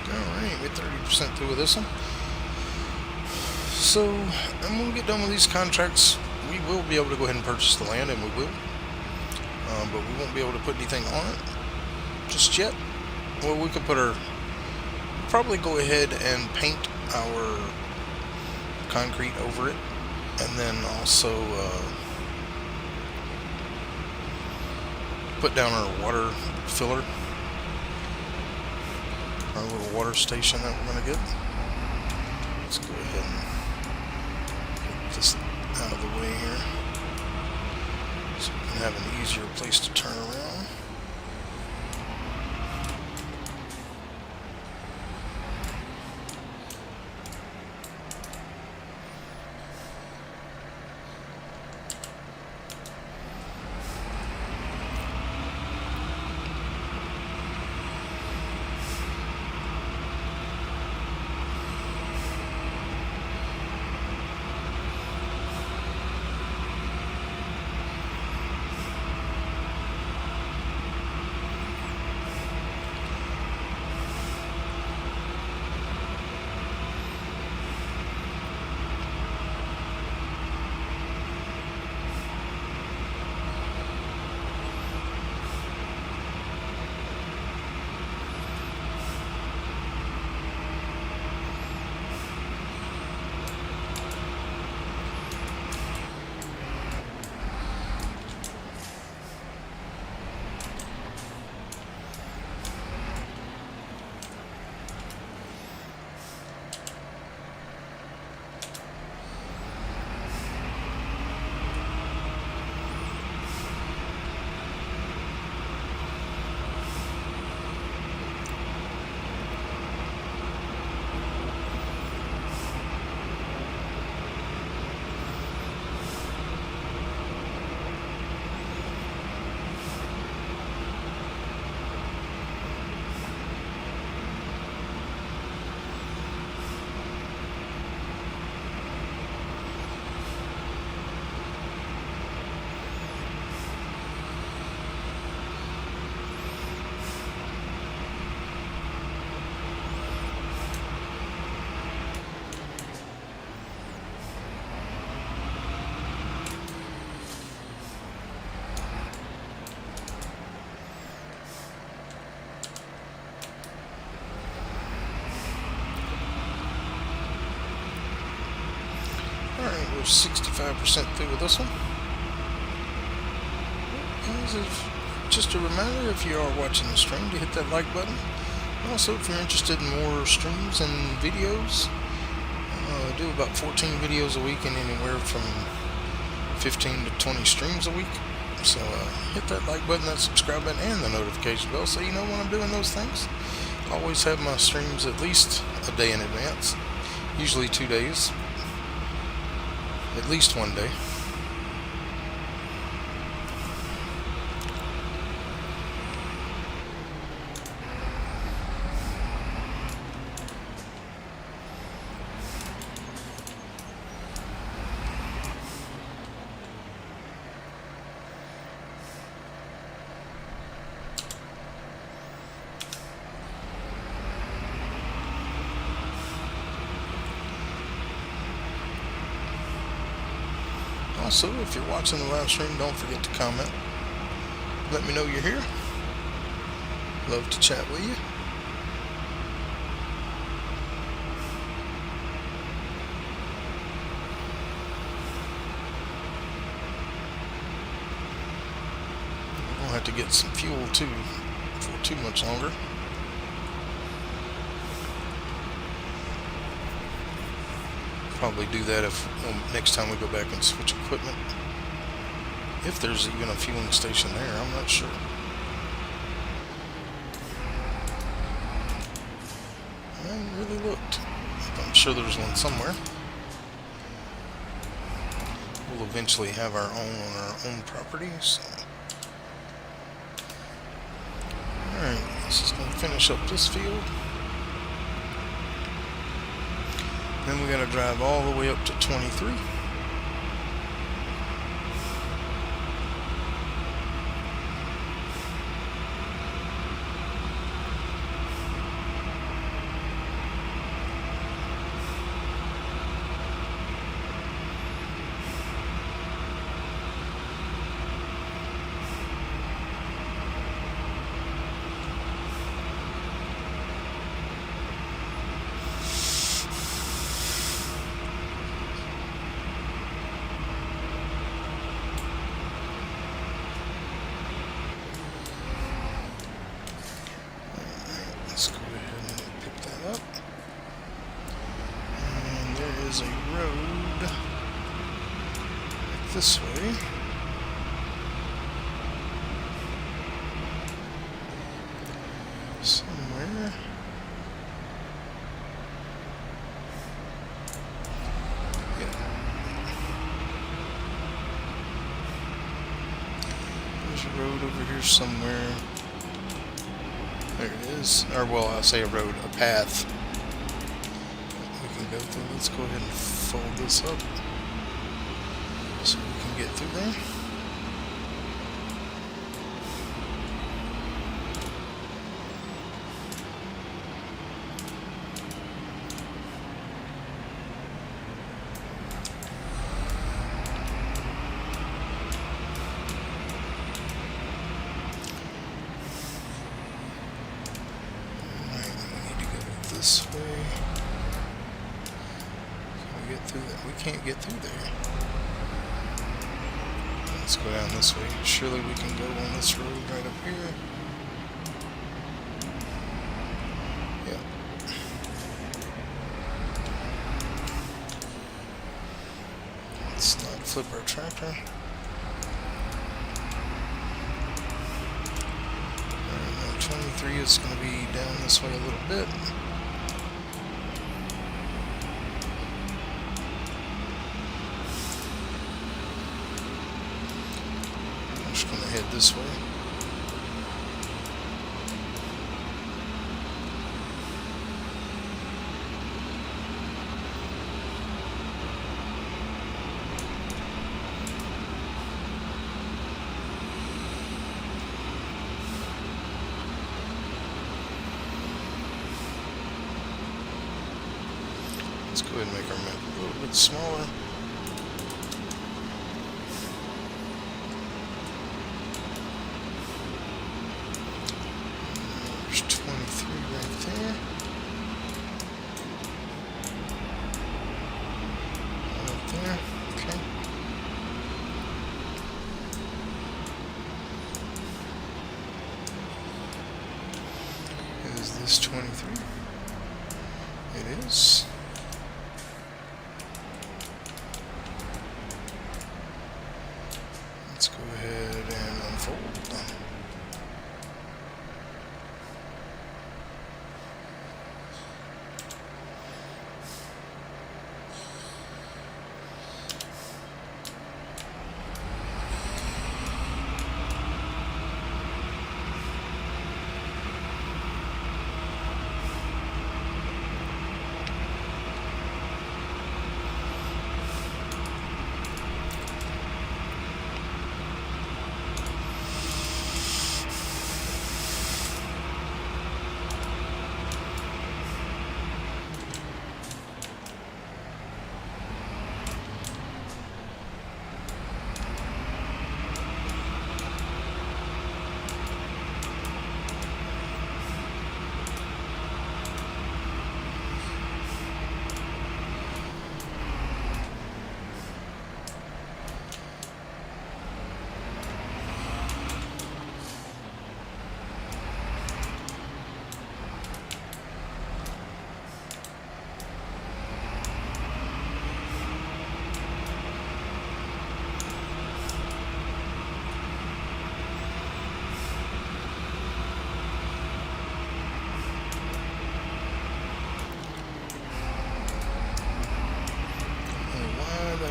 Alright, we're 30% through with this one. So, and when we get done with these contracts, we will be able to go ahead and purchase the land, and we will. But we won't be able to put anything on it just yet. Well, we could probably go ahead and paint our concrete over it, and then also put down our water filler, our little water station that we're going to get. Let's go ahead and get this out of the way here so we can have an easier place to turn around. Alright, we're 65% through with this one. Just a reminder, if you are watching the stream, to hit that like button. Also, if you're interested in more streams and videos, I do about 14 videos a week and anywhere from 15 to 20 streams a week. So hit that like button, that subscribe button, and the notification bell so you know when I'm doing those things. I always have my streams at least a day in advance, usually 2 days, at least 1 day. Also, if you're watching the live stream, don't forget to comment. Let me know you're here. Love to chat with you. We'll have to get some fuel too for too much longer. Probably do that if next time we go back and switch equipment. If there's even a fueling station there, I'm not sure. I haven't really looked. I'm sure there's one somewhere. We'll eventually have our own on our own property. So. Alright, this is going to finish up this field. Then we got to drive all the way up to 23. this way. Somewhere. Yeah. There's a road over here somewhere. There it is. Or, well, I'll say a road, a path. We can go through. Let's go ahead and fold this up so we can get through there. This way. Can we get through that? We can't get through there. Let's go down this way. Surely we can go on this road right up here. Yeah. Let's not flip our tractor. Alright, 23 is going to be down this way a little bit. Head this way. Let's go ahead and make our map a little bit smaller. There's 23 right there. Right there. Okay. Is this 23? It is. Let's go ahead and unfold.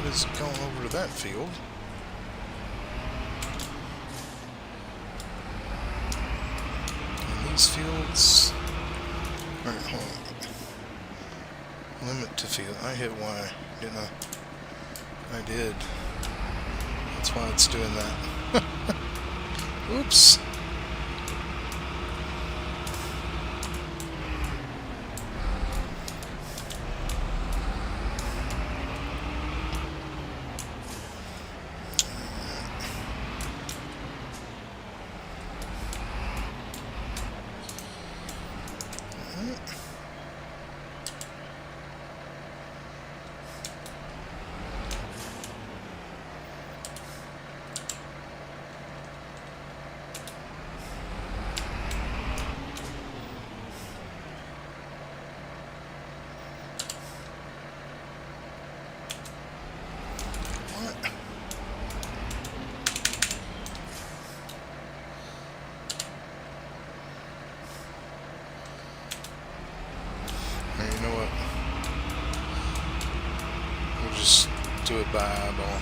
Is going over to that field. And these fields. Alright, hold on. Limit to field. I hit Y, didn't I? I did. That's why it's doing that. Oops. Goodbye, ball.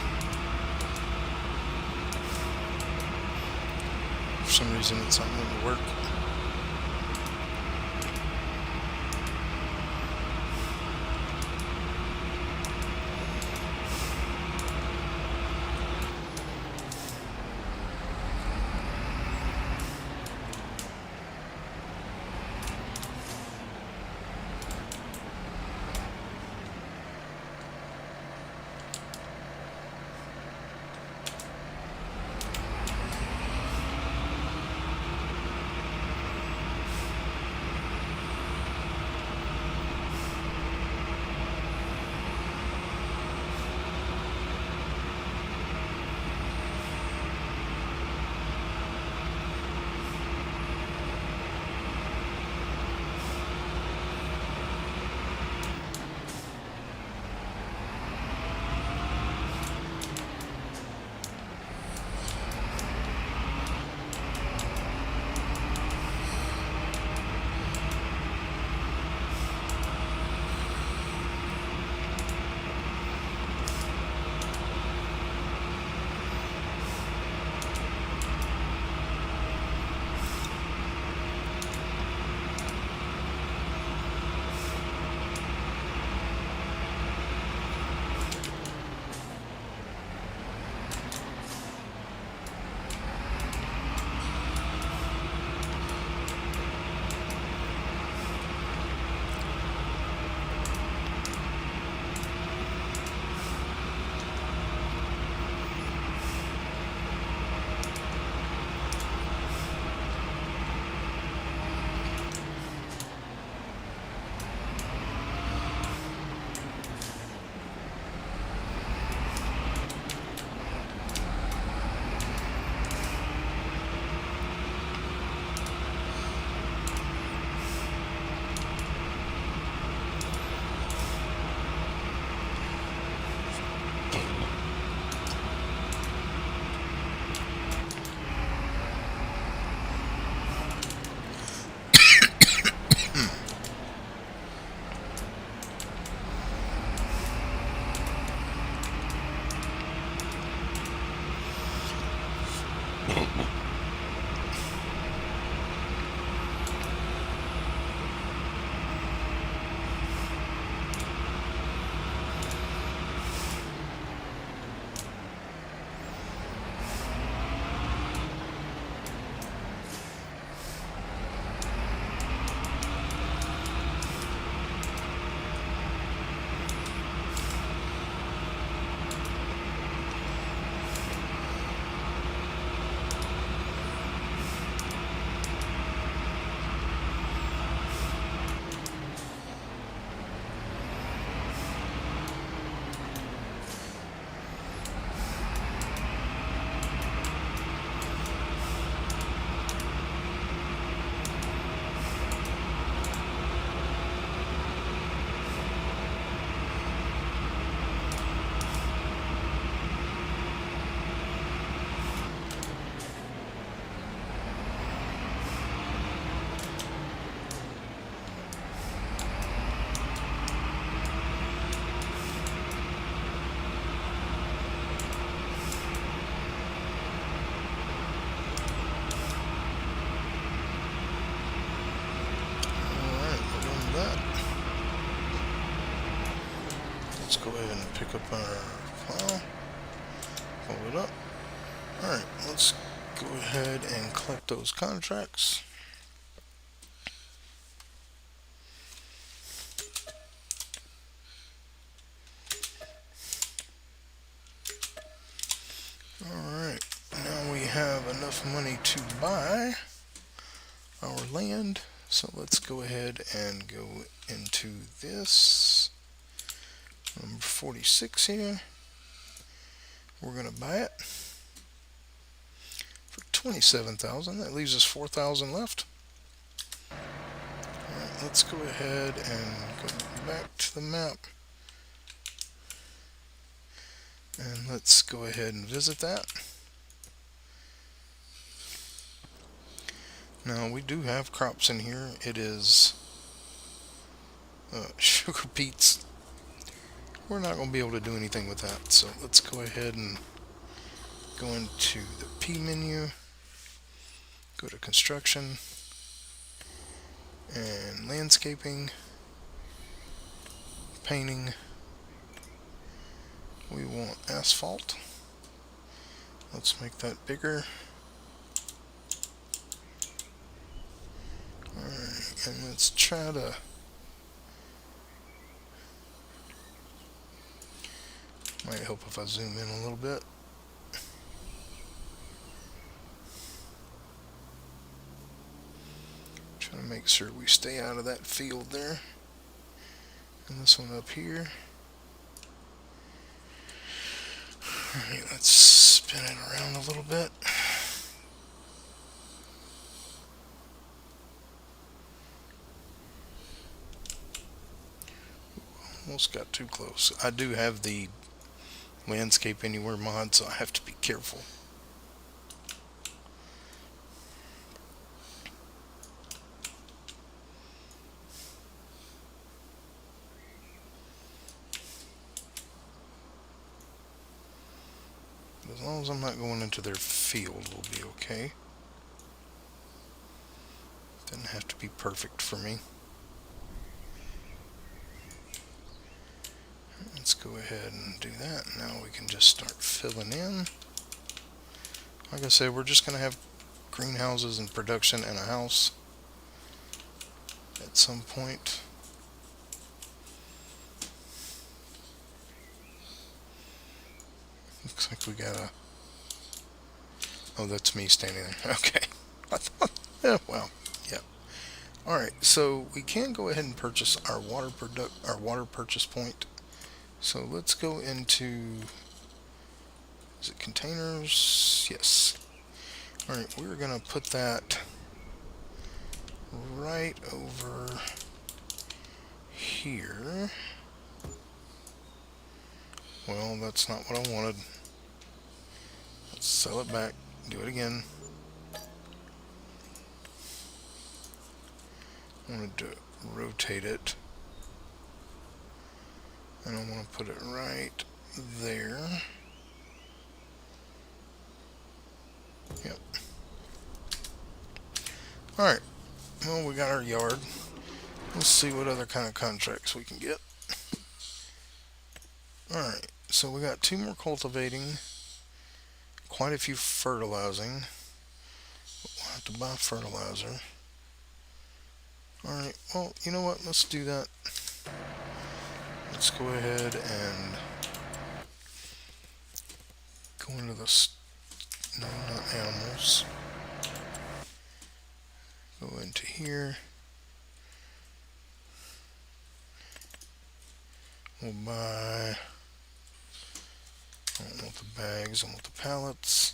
For some reason, it's not going to work. Let's go ahead and pick up our file, pull it up. Alright, let's go ahead and collect those contracts. Alright, now we have enough money to buy our land. So let's go ahead and go into this number 46 here. We're going to buy it for 27,000. That leaves us 4,000 left. Alright, let's go ahead and go back to the map. And let's go ahead and visit that. Now we do have crops in here. It is sugar beets, we're not going to be able to do anything with that. So let's go ahead and go into the P menu, go to construction and landscaping, painting. We want asphalt. Let's make that bigger. Alright, and let's try to might help if I zoom in a little bit. Trying to make sure we stay out of that field there. And this one up here. Alright, let's spin it around a little bit. Almost got too close. I do have the landscape anywhere mod, so I have to be careful. As long as I'm not going into their field, we'll be okay. Doesn't have to be perfect for me. Let's go ahead and do that. Now we can just start filling in. Like I said, we're just going to have greenhouses and production and a house at some point. Looks like we got a... Oh, that's me standing there. Okay. I thought... Yeah, well, yeah. Alright, so we can go ahead and purchase our water purchase point. So let's go into... Is it containers? Yes. Alright, we're going to put that right over here. Well, that's not what I wanted. Let's sell it back. Do it again. I wanted to rotate it. And I want to put it right there. Yep. Alright. Well, we got our yard. Let's see what other kind of contracts we can get. Alright. So we got 2 more cultivating. Quite a few fertilizing. We'll have to buy fertilizer. Alright. Well, you know what? Let's do that. Let's go ahead and go into the... No, not animals. Go into here. We'll buy... I don't want the bags, I want the pallets.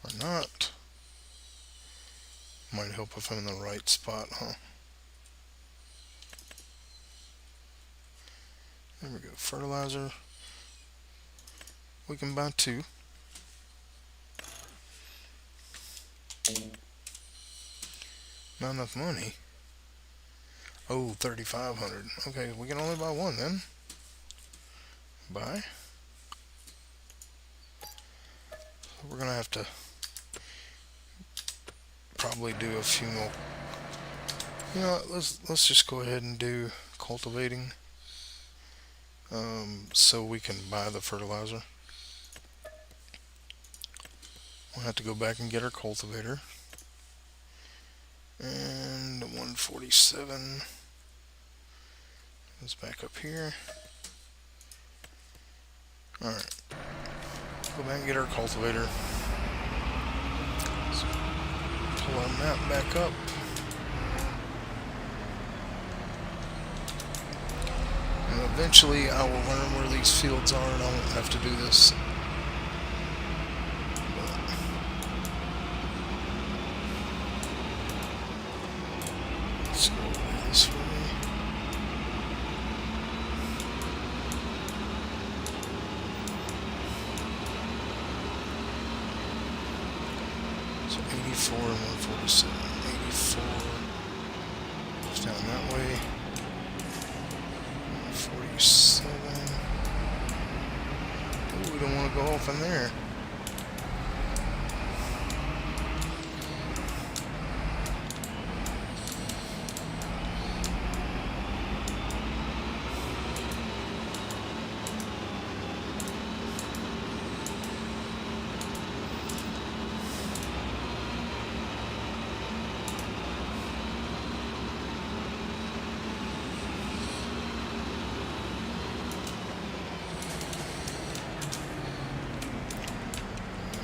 Or not. Might help if I'm in the right spot, huh? There we go. Fertilizer. We can buy 2. Not enough money. Oh, 3,500. Okay, we can only buy 1 then. Buy. We're gonna have to probably do a few more. You know what, let's just go ahead and do cultivating. So we can buy the fertilizer. We'll have to go back and get our cultivator. And 147 is back up here. Alright. Go back and get our cultivator. So pull our map back up. And eventually I will learn where these fields are and I won't have to do this. Let's go this way. So 84 and 147. 84 goes down that way. 37. Ooh, we don't want to go off in there.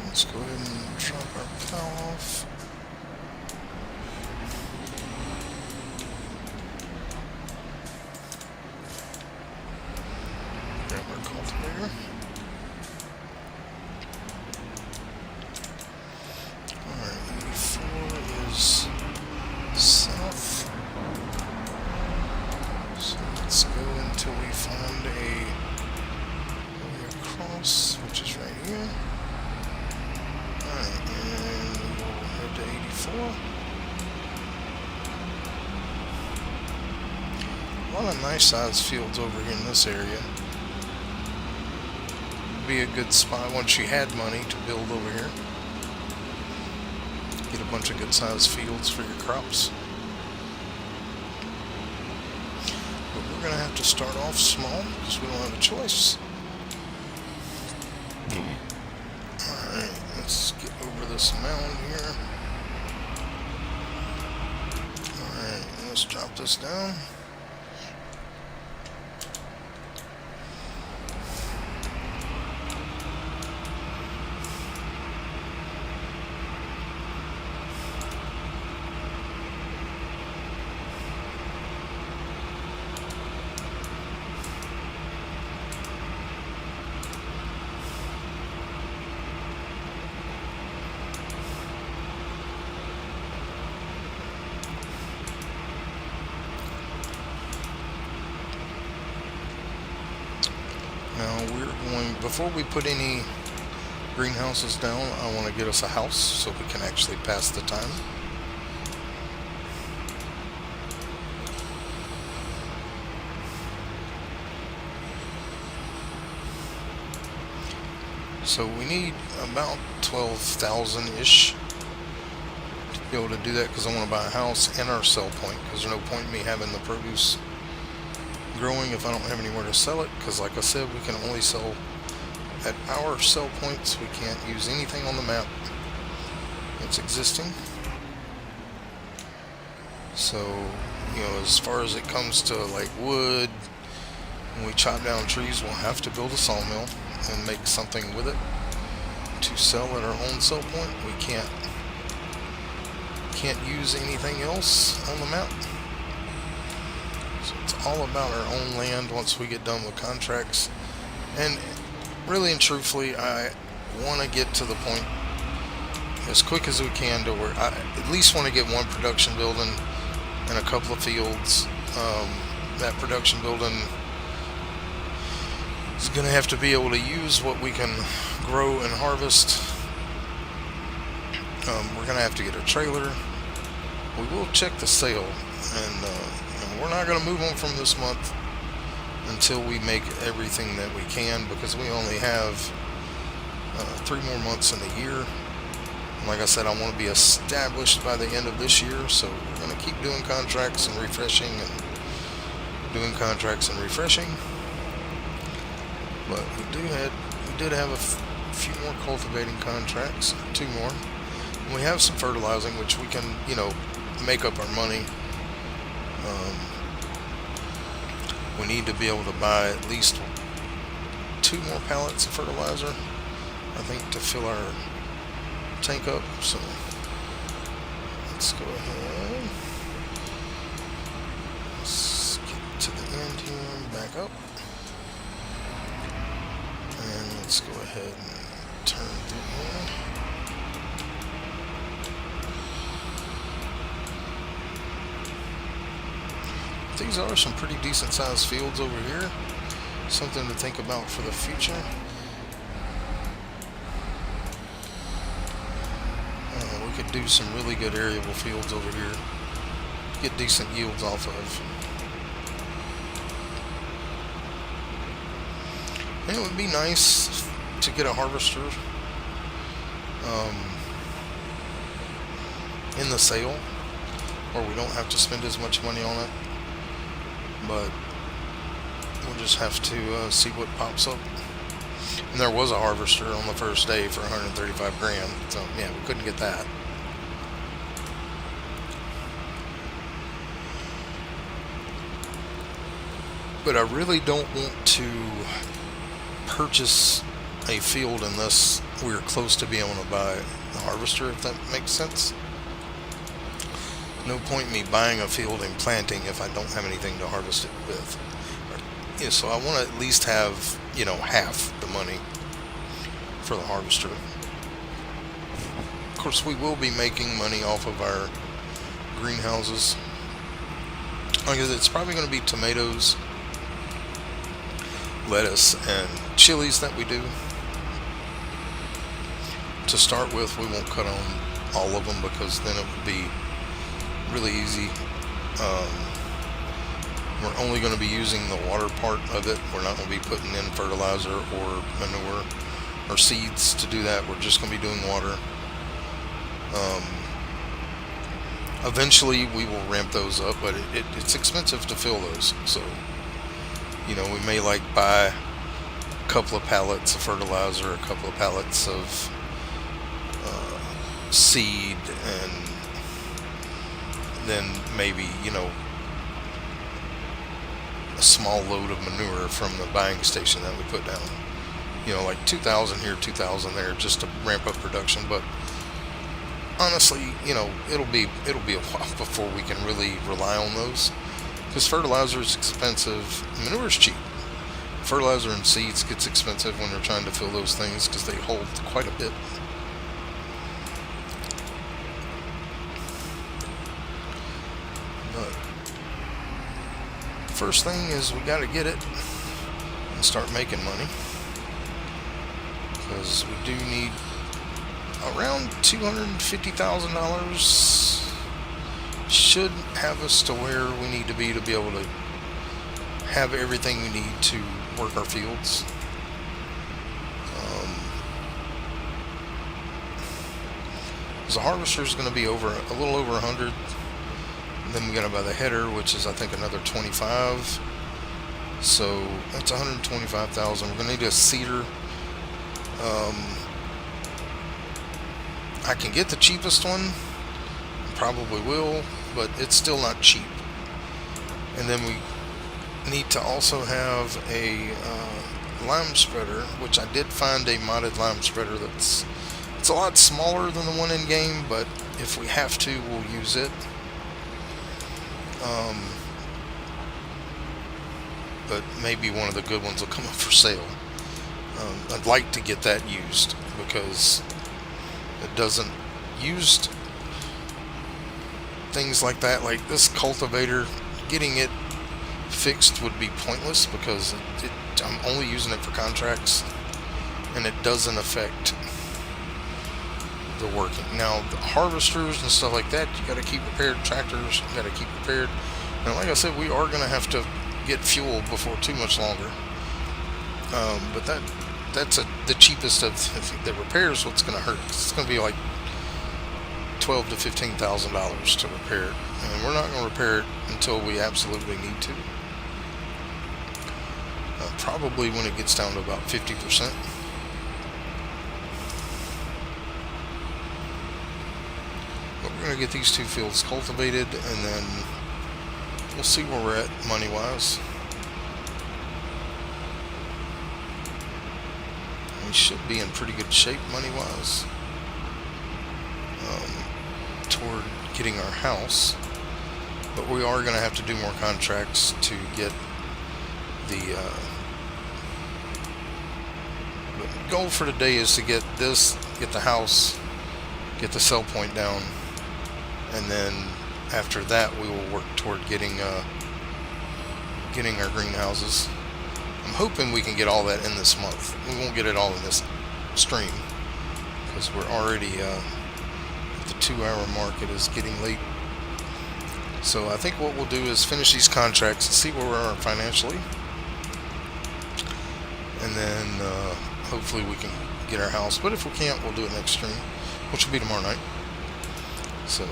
Let's go ahead and drop our plow off. Grab our cultivator. Alright, 84 is south. So let's go until we find a way across, which is right here. Alright, and we will head to 84. A lot of nice sized fields over here in this area. Be a good spot once you had money to build over here. Get a bunch of good sized fields for your crops. But we're going to have to start off small because we don't have a choice. Alright, let's get over this mound here. Alright, let's drop this down. Now we're going, before we put any greenhouses down, I want to get us a house so we can actually pass the time. So we need about 12,000-ish to be able to do that, because I want to buy a house and our sell point, because there's no point in me having the produce growing if I don't have anywhere to sell it, because like I said, we can only sell at our sell points. We can't use anything on the map that's existing. So, you know, as far as it comes to like wood, when we chop down trees, we'll have to build a sawmill and make something with it to sell at our own sell point. We can't use anything else on the map. So it's all about our own land once we get done with contracts. And really and truthfully, I want to get to the point as quick as we can to where I at least want to get one production building and a couple of fields. That production building is going to have to be able to use what we can grow and harvest. We're going to have to get a trailer. We will check the sale, and we're not going to move on from this month until we make everything that we can, because we only have 3 more months in the year. And like I said, I want to be established by the end of this year, so we're going to keep doing contracts and refreshing and doing contracts and refreshing. But we did have a few more cultivating contracts, 2 more. And we have some fertilizing, which we can, you know, make up our money. We need to be able to buy at least 2 more pallets of fertilizer, I think, to fill our tank up. So let's go ahead. Let's get to the end here and back up. And let's go ahead and turn through here. These are some pretty decent sized fields over here. Something to think about for the future. We could do some really good arable fields over here. Get decent yields off of. And it would be nice to get a harvester um, in the sale, where we don't have to spend as much money on it. But we'll just have to see what pops up. And there was a harvester on the first day for 135 grand. So yeah, we couldn't get that. But I really don't want to purchase a field unless we're close to being able to buy a harvester, if that makes sense. No point in me buying a field and planting if I don't have anything to harvest it with. Yeah, so I want to at least have, half the money for the harvester. Of course, we will be making money off of our greenhouses. Like I said, it's probably going to be tomatoes, lettuce, and chilies that we do. To start with, we won't cut on all of them because then it would be really easy. We're only going to be using the water part of it. We're not going to be putting in fertilizer or manure or seeds to do that. We're just going to be doing water. Eventually we will ramp those up, but it's expensive to fill those. So, we may buy a couple of pallets of fertilizer, a couple of pallets of seed, and then maybe, a small load of manure from the buying station that we put down. 2,000 here, 2,000 there, just to ramp up production. But honestly, it'll be a while before we can really rely on those, because fertilizer is expensive, manure is cheap. Fertilizer and seeds gets expensive when you're trying to fill those things because they hold quite a bit. But first thing is we got to get it and start making money, because we do need around $250,000. Should have us to where we need to be able to have everything we need to work our fields. The harvester is going to be a little over 100. Then we got to buy the header, which is I think another 25. So that's 125,000. We're going to need a seeder. I can get the cheapest one, probably will, but it's still not cheap. And then we need to also have a lime spreader, which I did find a modded lime spreader it's a lot smaller than the one in game, but if we have to, we'll use it. But maybe one of the good ones will come up for sale. I'd like to get that used, because it doesn't used things like that, like this cultivator, getting it fixed would be pointless, because I'm only using it for contracts and it doesn't affect the working. Now the harvesters and stuff like that, you got to keep prepared. Tractors, you got to keep prepared. And like I said, we are going to have to get fuel before too much longer. But that's the cheapest of the repairs. What's going to hurt? It's going to be like $12,000 to $15,000 to repair it, and we're not going to repair it until we absolutely need to. Probably when it gets down to about 50%. But we're going to get these two fields cultivated, and then we'll see where we're at money-wise. We should be in pretty good shape money-wise toward getting our house. But we are going to have to do more contracts to get the goal for today is to get the house, get the sell point down, and then after that we will work toward getting our greenhouses. I'm hoping we can get all that in this month. We won't get it all in this stream, because we're already at the 2-hour mark. It is getting late. So I think what we'll do is finish these contracts and see where we are financially. and then hopefully we can get our house. But if we can't, we'll do it next stream, which will be tomorrow night. So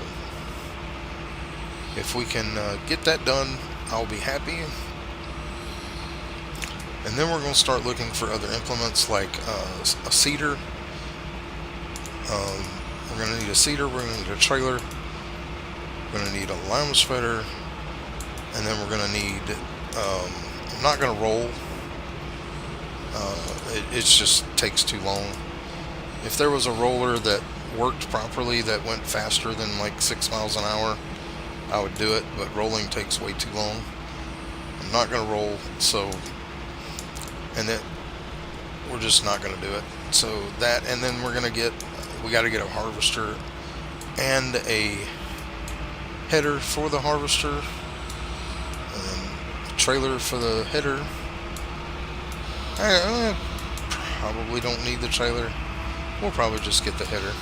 if we can get that done, I'll be happy. And then we're going to start looking for other implements like a seeder. We're going to need a seeder, we're going to need a trailer, we're going to need a lima spreader, and then we're going to need, I'm not going to roll, it just takes too long. If there was a roller that worked properly, that went faster than like 6 miles an hour, I would do it, but rolling takes way too long. I'm not going to roll, so, and then we're just not going to do it. So that, and then we got to get a harvester and a header for the harvester, and a trailer for the header. I probably don't need the trailer. We'll probably just get the header.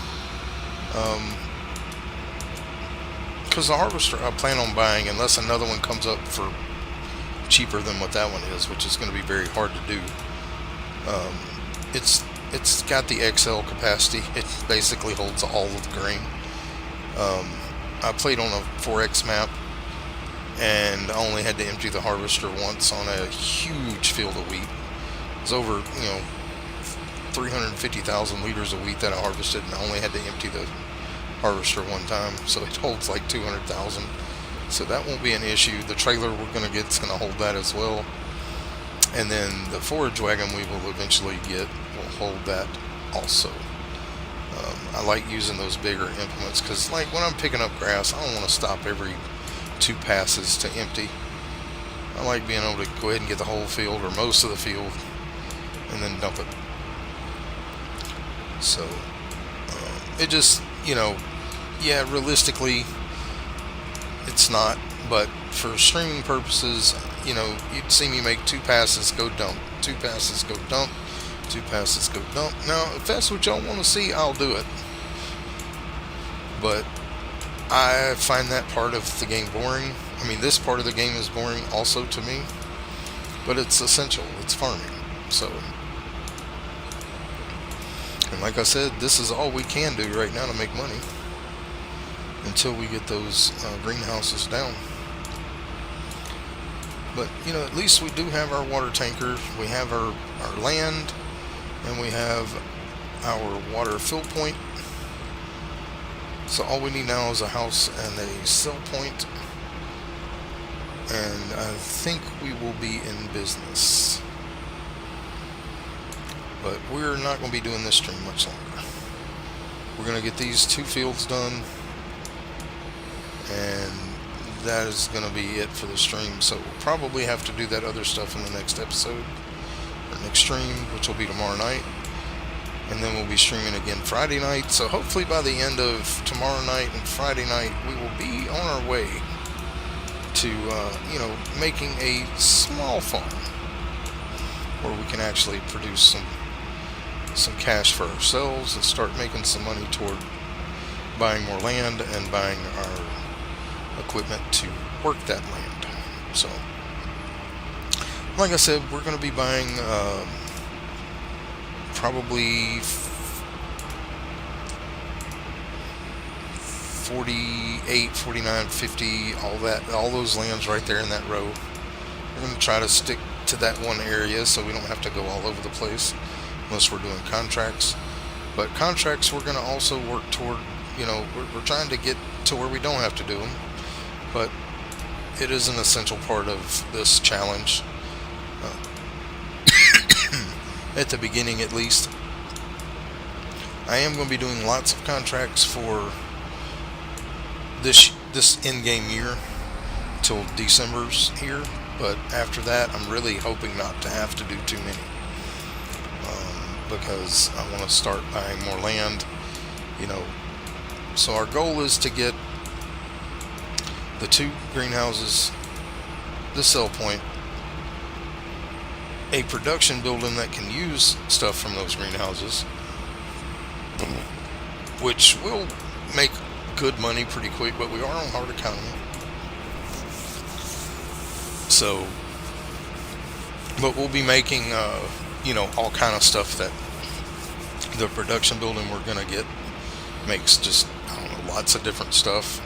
Because the harvester I plan on buying, unless another one comes up for cheaper than what that one is, which is going to be very hard to do. It's got the XL capacity. It basically holds all of the grain. I played on a 4X map, and I only had to empty the harvester once on a huge field of wheat. It was over, 350,000 liters of wheat that I harvested, and I only had to empty the harvester one time, so it holds like 200,000. So that won't be an issue. The trailer we're going to get is going to hold that as well. And then the forage wagon we will eventually get will hold that also. I like using those bigger implements because, like, when I'm picking up grass, I don't want to stop every 2 passes to empty. I like being able to go ahead and get the whole field or most of the field and then dump it. So it just, realistically it's not, but for streaming purposes, you'd see me make 2 passes, go dump, 2 passes, go dump, 2 passes, go dump. Now, if that's what y'all want to see, I'll do it. But I find that part of the game boring. I mean, this part of the game is boring also to me, but it's essential. It's farming. So, and like I said, this is all we can do right now to make money until we get those greenhouses down. But, at least we do have our water tanker, we have our land, and we have our water fill point. So all we need now is a house and a sell point, and I think we will be in business. But we're not going to be doing this stream much longer. We're going to get these 2 fields done, and that is going to be it for the stream. So we'll probably have to do that other stuff in the next episode, or next stream, which will be tomorrow night. And then we'll be streaming again Friday night. So hopefully by the end of tomorrow night and Friday night, we will be on our way to, making a small farm where we can actually produce some cash for ourselves and start making some money toward buying more land and buying our equipment to work that land. So, like I said, we're going to be buying probably 48, 49, 50, all those lands right there in that row. We're going to try to stick to that one area so we don't have to go all over the place unless we're doing contracts. But contracts we're going to also work toward, we're trying to get to where we don't have to do them, but it is an essential part of this challenge. At the beginning, at least. I am going to be doing lots of contracts for this in-game year till December's here, but after that I'm really hoping not to have to do too many, because I want to start buying more land, so our goal is to get the 2 greenhouses, the sell point, a production building that can use stuff from those greenhouses, which will make good money pretty quick, but we are on hard economy. So, but we'll be making all kind of stuff that the production building we're gonna get makes. Just, I don't know, lots of different stuff.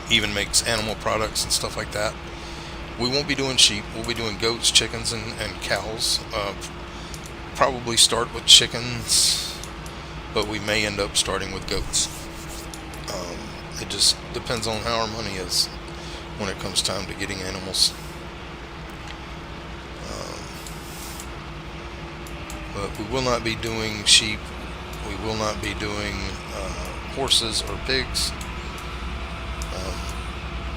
Even makes animal products and stuff like that. We won't be doing sheep. We'll be doing goats, chickens, and cows. Probably start with chickens, but we may end up starting with goats. It just depends on how our money is when it comes time to getting animals. But we will not be doing sheep. We will not be doing horses or pigs.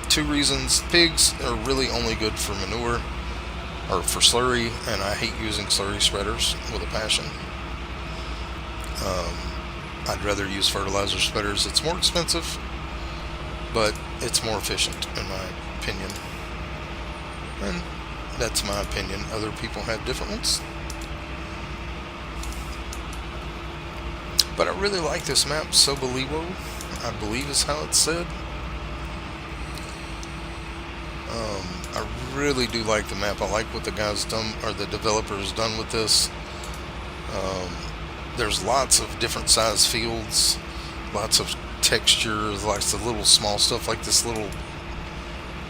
Two reasons: pigs are really only good for manure or for slurry, and I hate using slurry spreaders with a passion. I'd rather use fertilizer spreaders. It's more expensive, but it's more efficient in my opinion. And that's my opinion. Other people have different ones. But I really like this map, Sobowelo, I believe is how it's said. I really do like the map. I like what the guys done, or the developers done with this. There's lots of different size fields, lots of textures, lots of little small stuff like this little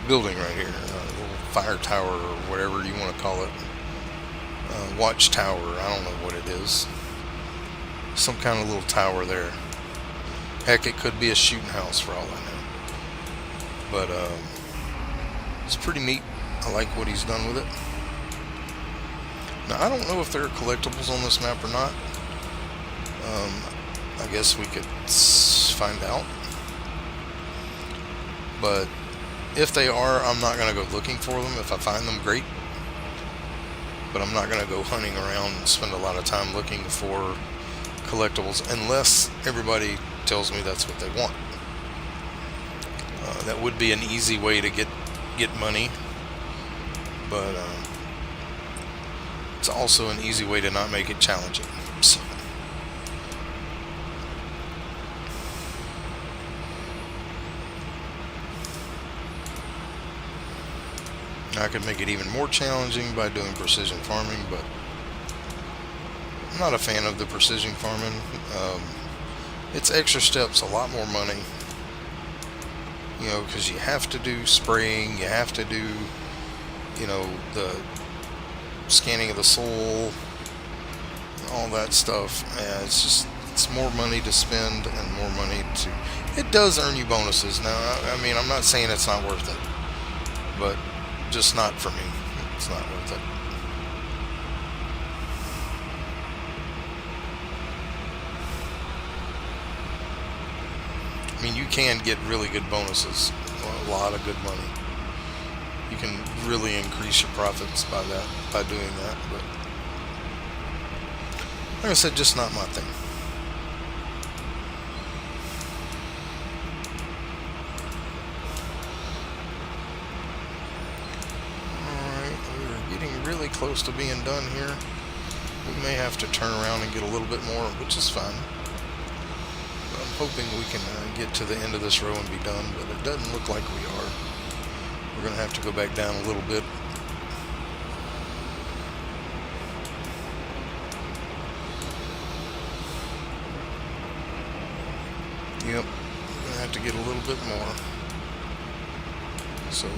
building right here, little fire tower or whatever you want to call it, watchtower. I don't know what it is. Some kind of little tower there. Heck, it could be a shooting house for all I know. But it's pretty neat. I like what he's done with it. Now, I don't know if there are collectibles on this map or not. I guess we could find out. But if they are, I'm not going to go looking for them. If I find them, great. But I'm not going to go hunting around and spend a lot of time looking for collectibles unless everybody tells me that's what they want. That would be an easy way to get money, but it's also an easy way to not make it challenging. So I could make it even more challenging by doing precision farming, but I'm not a fan of the precision farming. It's extra steps, a lot more money, because you have to do spraying, you have to do, the scanning of the soil, all that stuff. It's more money to spend and more money to. It does earn you bonuses. Now, I mean, I'm not saying it's not worth it, but just not for me. It's not worth it. I mean, you can get really good bonuses, a lot of good money. You can really increase your profits by doing that. But like I said, just not my thing. Alright, we're getting really close to being done here. We may have to turn around and get a little bit more, which is fine. I'm hoping we can get to the end of this row and be done, but it doesn't look like we are. We're going to have to go back down a little bit. Yep, we're going to have to get a little bit more. So,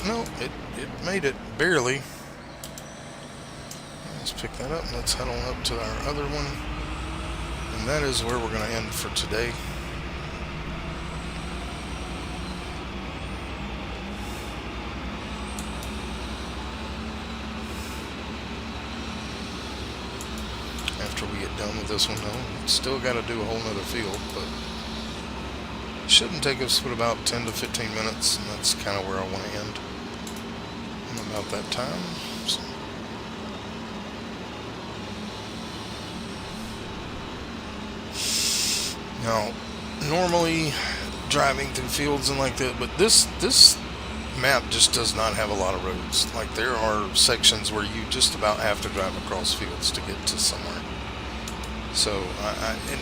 no, it made it, barely. Let's pick that up and let's head on up to our other one. And that is where we're going to end for today. After we get done with this one, though, still got to do a whole nother field, but it shouldn't take us but about 10 to 15 minutes, and that's kind of where I want to end in about that time. So. Now, normally driving through fields and like that, but this map just does not have a lot of roads. Like, there are sections where you just about have to drive across fields to get to somewhere. So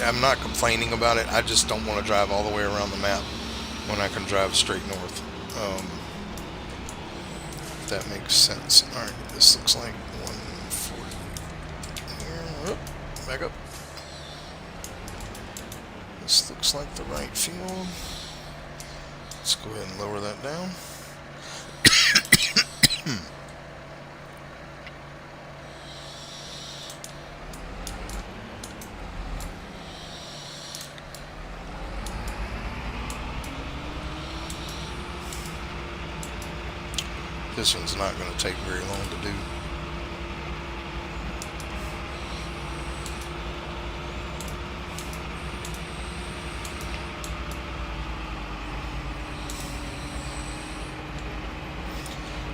I'm not complaining about it. I just don't want to drive all the way around the map when I can drive straight north. If that makes sense. Alright, this looks like one back up. This looks like the right field. Let's go ahead and lower that down. This one's not going to take very long to do.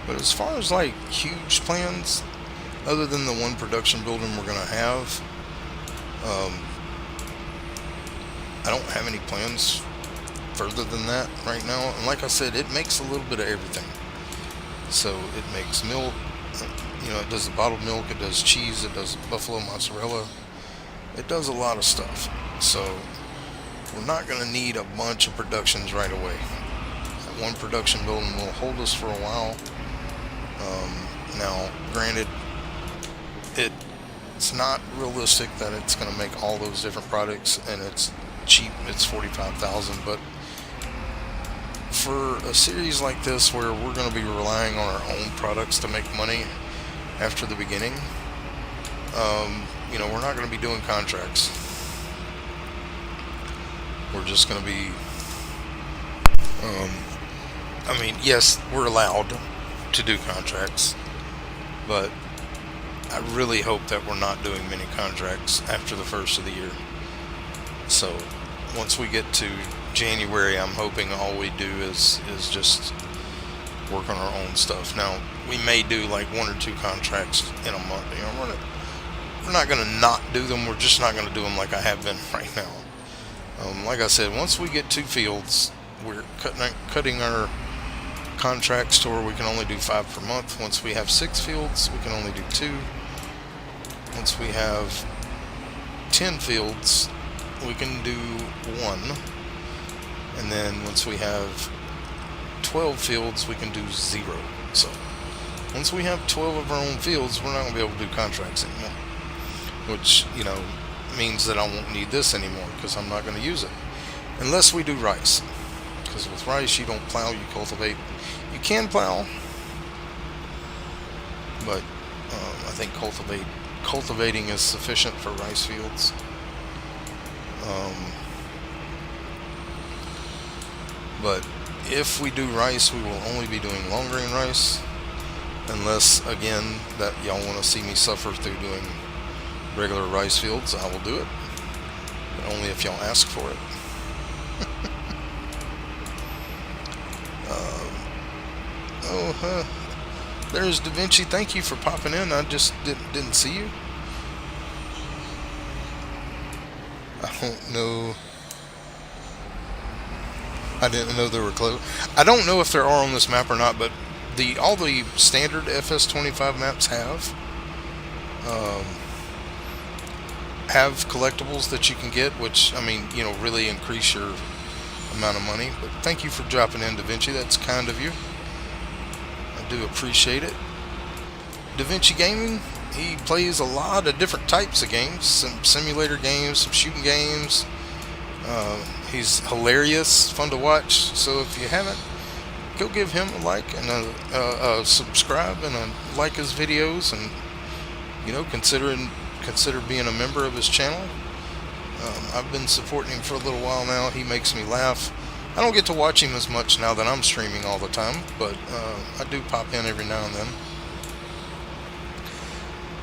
But as far as like huge plans, other than the one production building we're going to have, I don't have any plans further than that right now. And like I said, it makes a little bit of everything. So it makes milk, it does the bottled milk, it does cheese, it does buffalo mozzarella, it does a lot of stuff. So we're not going to need a bunch of productions right away. That one production building will hold us for a while. Now, granted, it's not realistic that it's going to make all those different products, and it's cheap. It's $45,000, but for a series like this where we're going to be relying on our own products to make money after the beginning, we're not going to be doing contracts. We're just going to be, yes, we're allowed to do contracts, but I really hope that we're not doing many contracts after the first of the year. So once we get to January, I'm hoping all we do is just work on our own stuff. Now, we may do like 1 or 2 contracts in a month. We're not going to not do them. We're just not going to do them like I have been right now. Like I said, once we get 2 fields, we're cutting our contracts to where we can only do 5 per month. Once we have 6 fields, we can only do 2. Once we have 10 fields, we can do 1. And then once we have 12 fields, we can do 0. So once we have 12 of our own fields, we're not going to be able to do contracts anymore, which means that I won't need this anymore because I'm not going to use it unless we do rice. Because with rice, you don't plow, you cultivate. You can plow, but I think cultivating is sufficient for rice fields. But if we do rice, we will only be doing long grain rice, unless, again, that y'all want to see me suffer through doing regular rice fields. I will do it, but only if y'all ask for it. There's Da Vinci. Thank you for popping in. I just didn't see you. I don't know. I didn't know they were close. I don't know if there are on this map or not, but all the standard FS25 maps have collectibles that you can get, which really increase your amount of money. But thank you for dropping in, Da Vinci. That's kind of you. I do appreciate it. Da Vinci Gaming, he plays a lot of different types of games, some simulator games, some shooting games. He's hilarious, fun to watch. So if you haven't, go give him a like and a subscribe and like his videos, and consider being a member of his channel. I've been supporting him for a little while now. He makes me laugh. I don't get to watch him as much now that I'm streaming all the time, but I do pop in every now and then.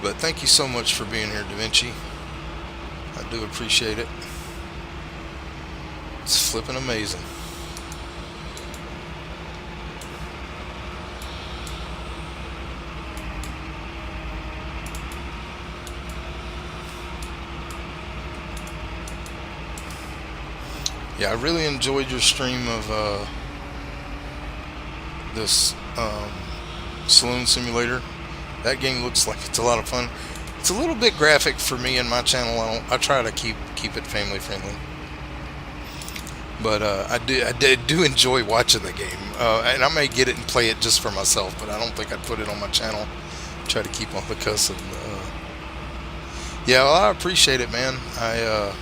But thank you so much for being here, Da Vinci. I do appreciate it. It's flipping amazing. Yeah, I really enjoyed your stream of this Saloon Simulator. That game looks like it's a lot of fun. It's a little bit graphic for me and my channel. I try to keep it family friendly. But I do enjoy watching the game, and I may get it and play it just for myself. But I don't think I'd put it on my channel. Try to keep all the cussing Yeah, well, I appreciate it, man. I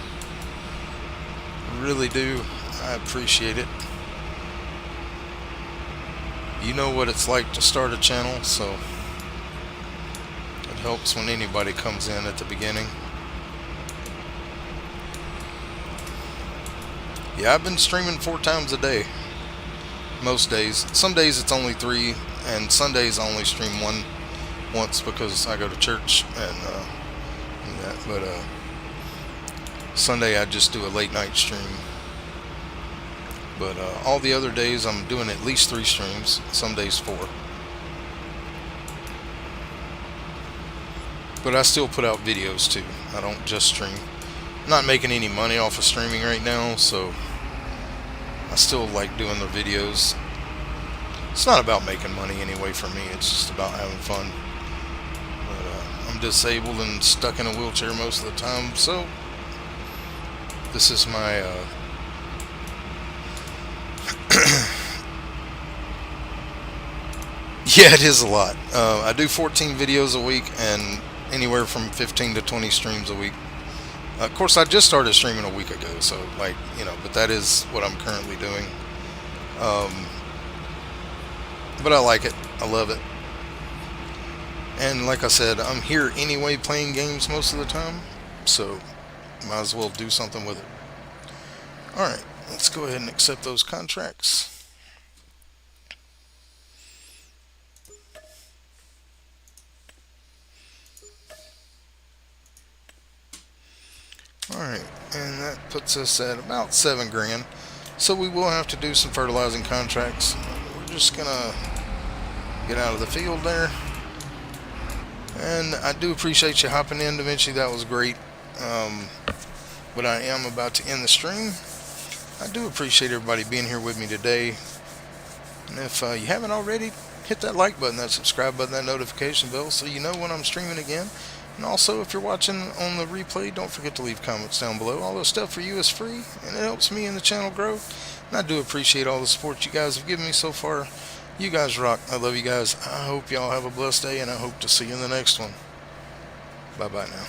really do. I appreciate it. You know what it's like to start a channel, so it helps when anybody comes in at the beginning. Yeah, I've been streaming 4 times a day. Most days. Some days it's only three, and Sundays I only stream once because I go to church and that. But Sunday I just do a late night stream. But all the other days I'm doing at least 3 streams. Some days 4. But I still put out videos too. I don't just stream. I'm not making any money off of streaming right now, so I still like doing the videos. It's not about making money anyway for me. It's just about having fun. But I'm disabled and stuck in a wheelchair most of the time, so this is my yeah, it is a lot. I do 14 videos a week and anywhere from 15 to 20 streams a week. Of course, I just started streaming a week ago, so like, but that is what I'm currently doing. Um, but I like it. I love it. And like I said, I'm here anyway playing games most of the time, so might as well do something with it. Alright, let's go ahead and accept those contracts. Alright, and that puts us at about 7 grand. So we will have to do some fertilizing contracts. We're just gonna get out of the field there. And I do appreciate you hopping in, Da Vinci. That was great. But I am about to end the stream. I do appreciate everybody being here with me today. And if you haven't already, hit that like button, that subscribe button, that notification bell so you know when I'm streaming again. And also, if you're watching on the replay, don't forget to leave comments down below. All this stuff for you is free, and it helps me and the channel grow. And I do appreciate all the support you guys have given me so far. You guys rock. I love you guys. I hope y'all have a blessed day, and I hope to see you in the next one. Bye-bye now.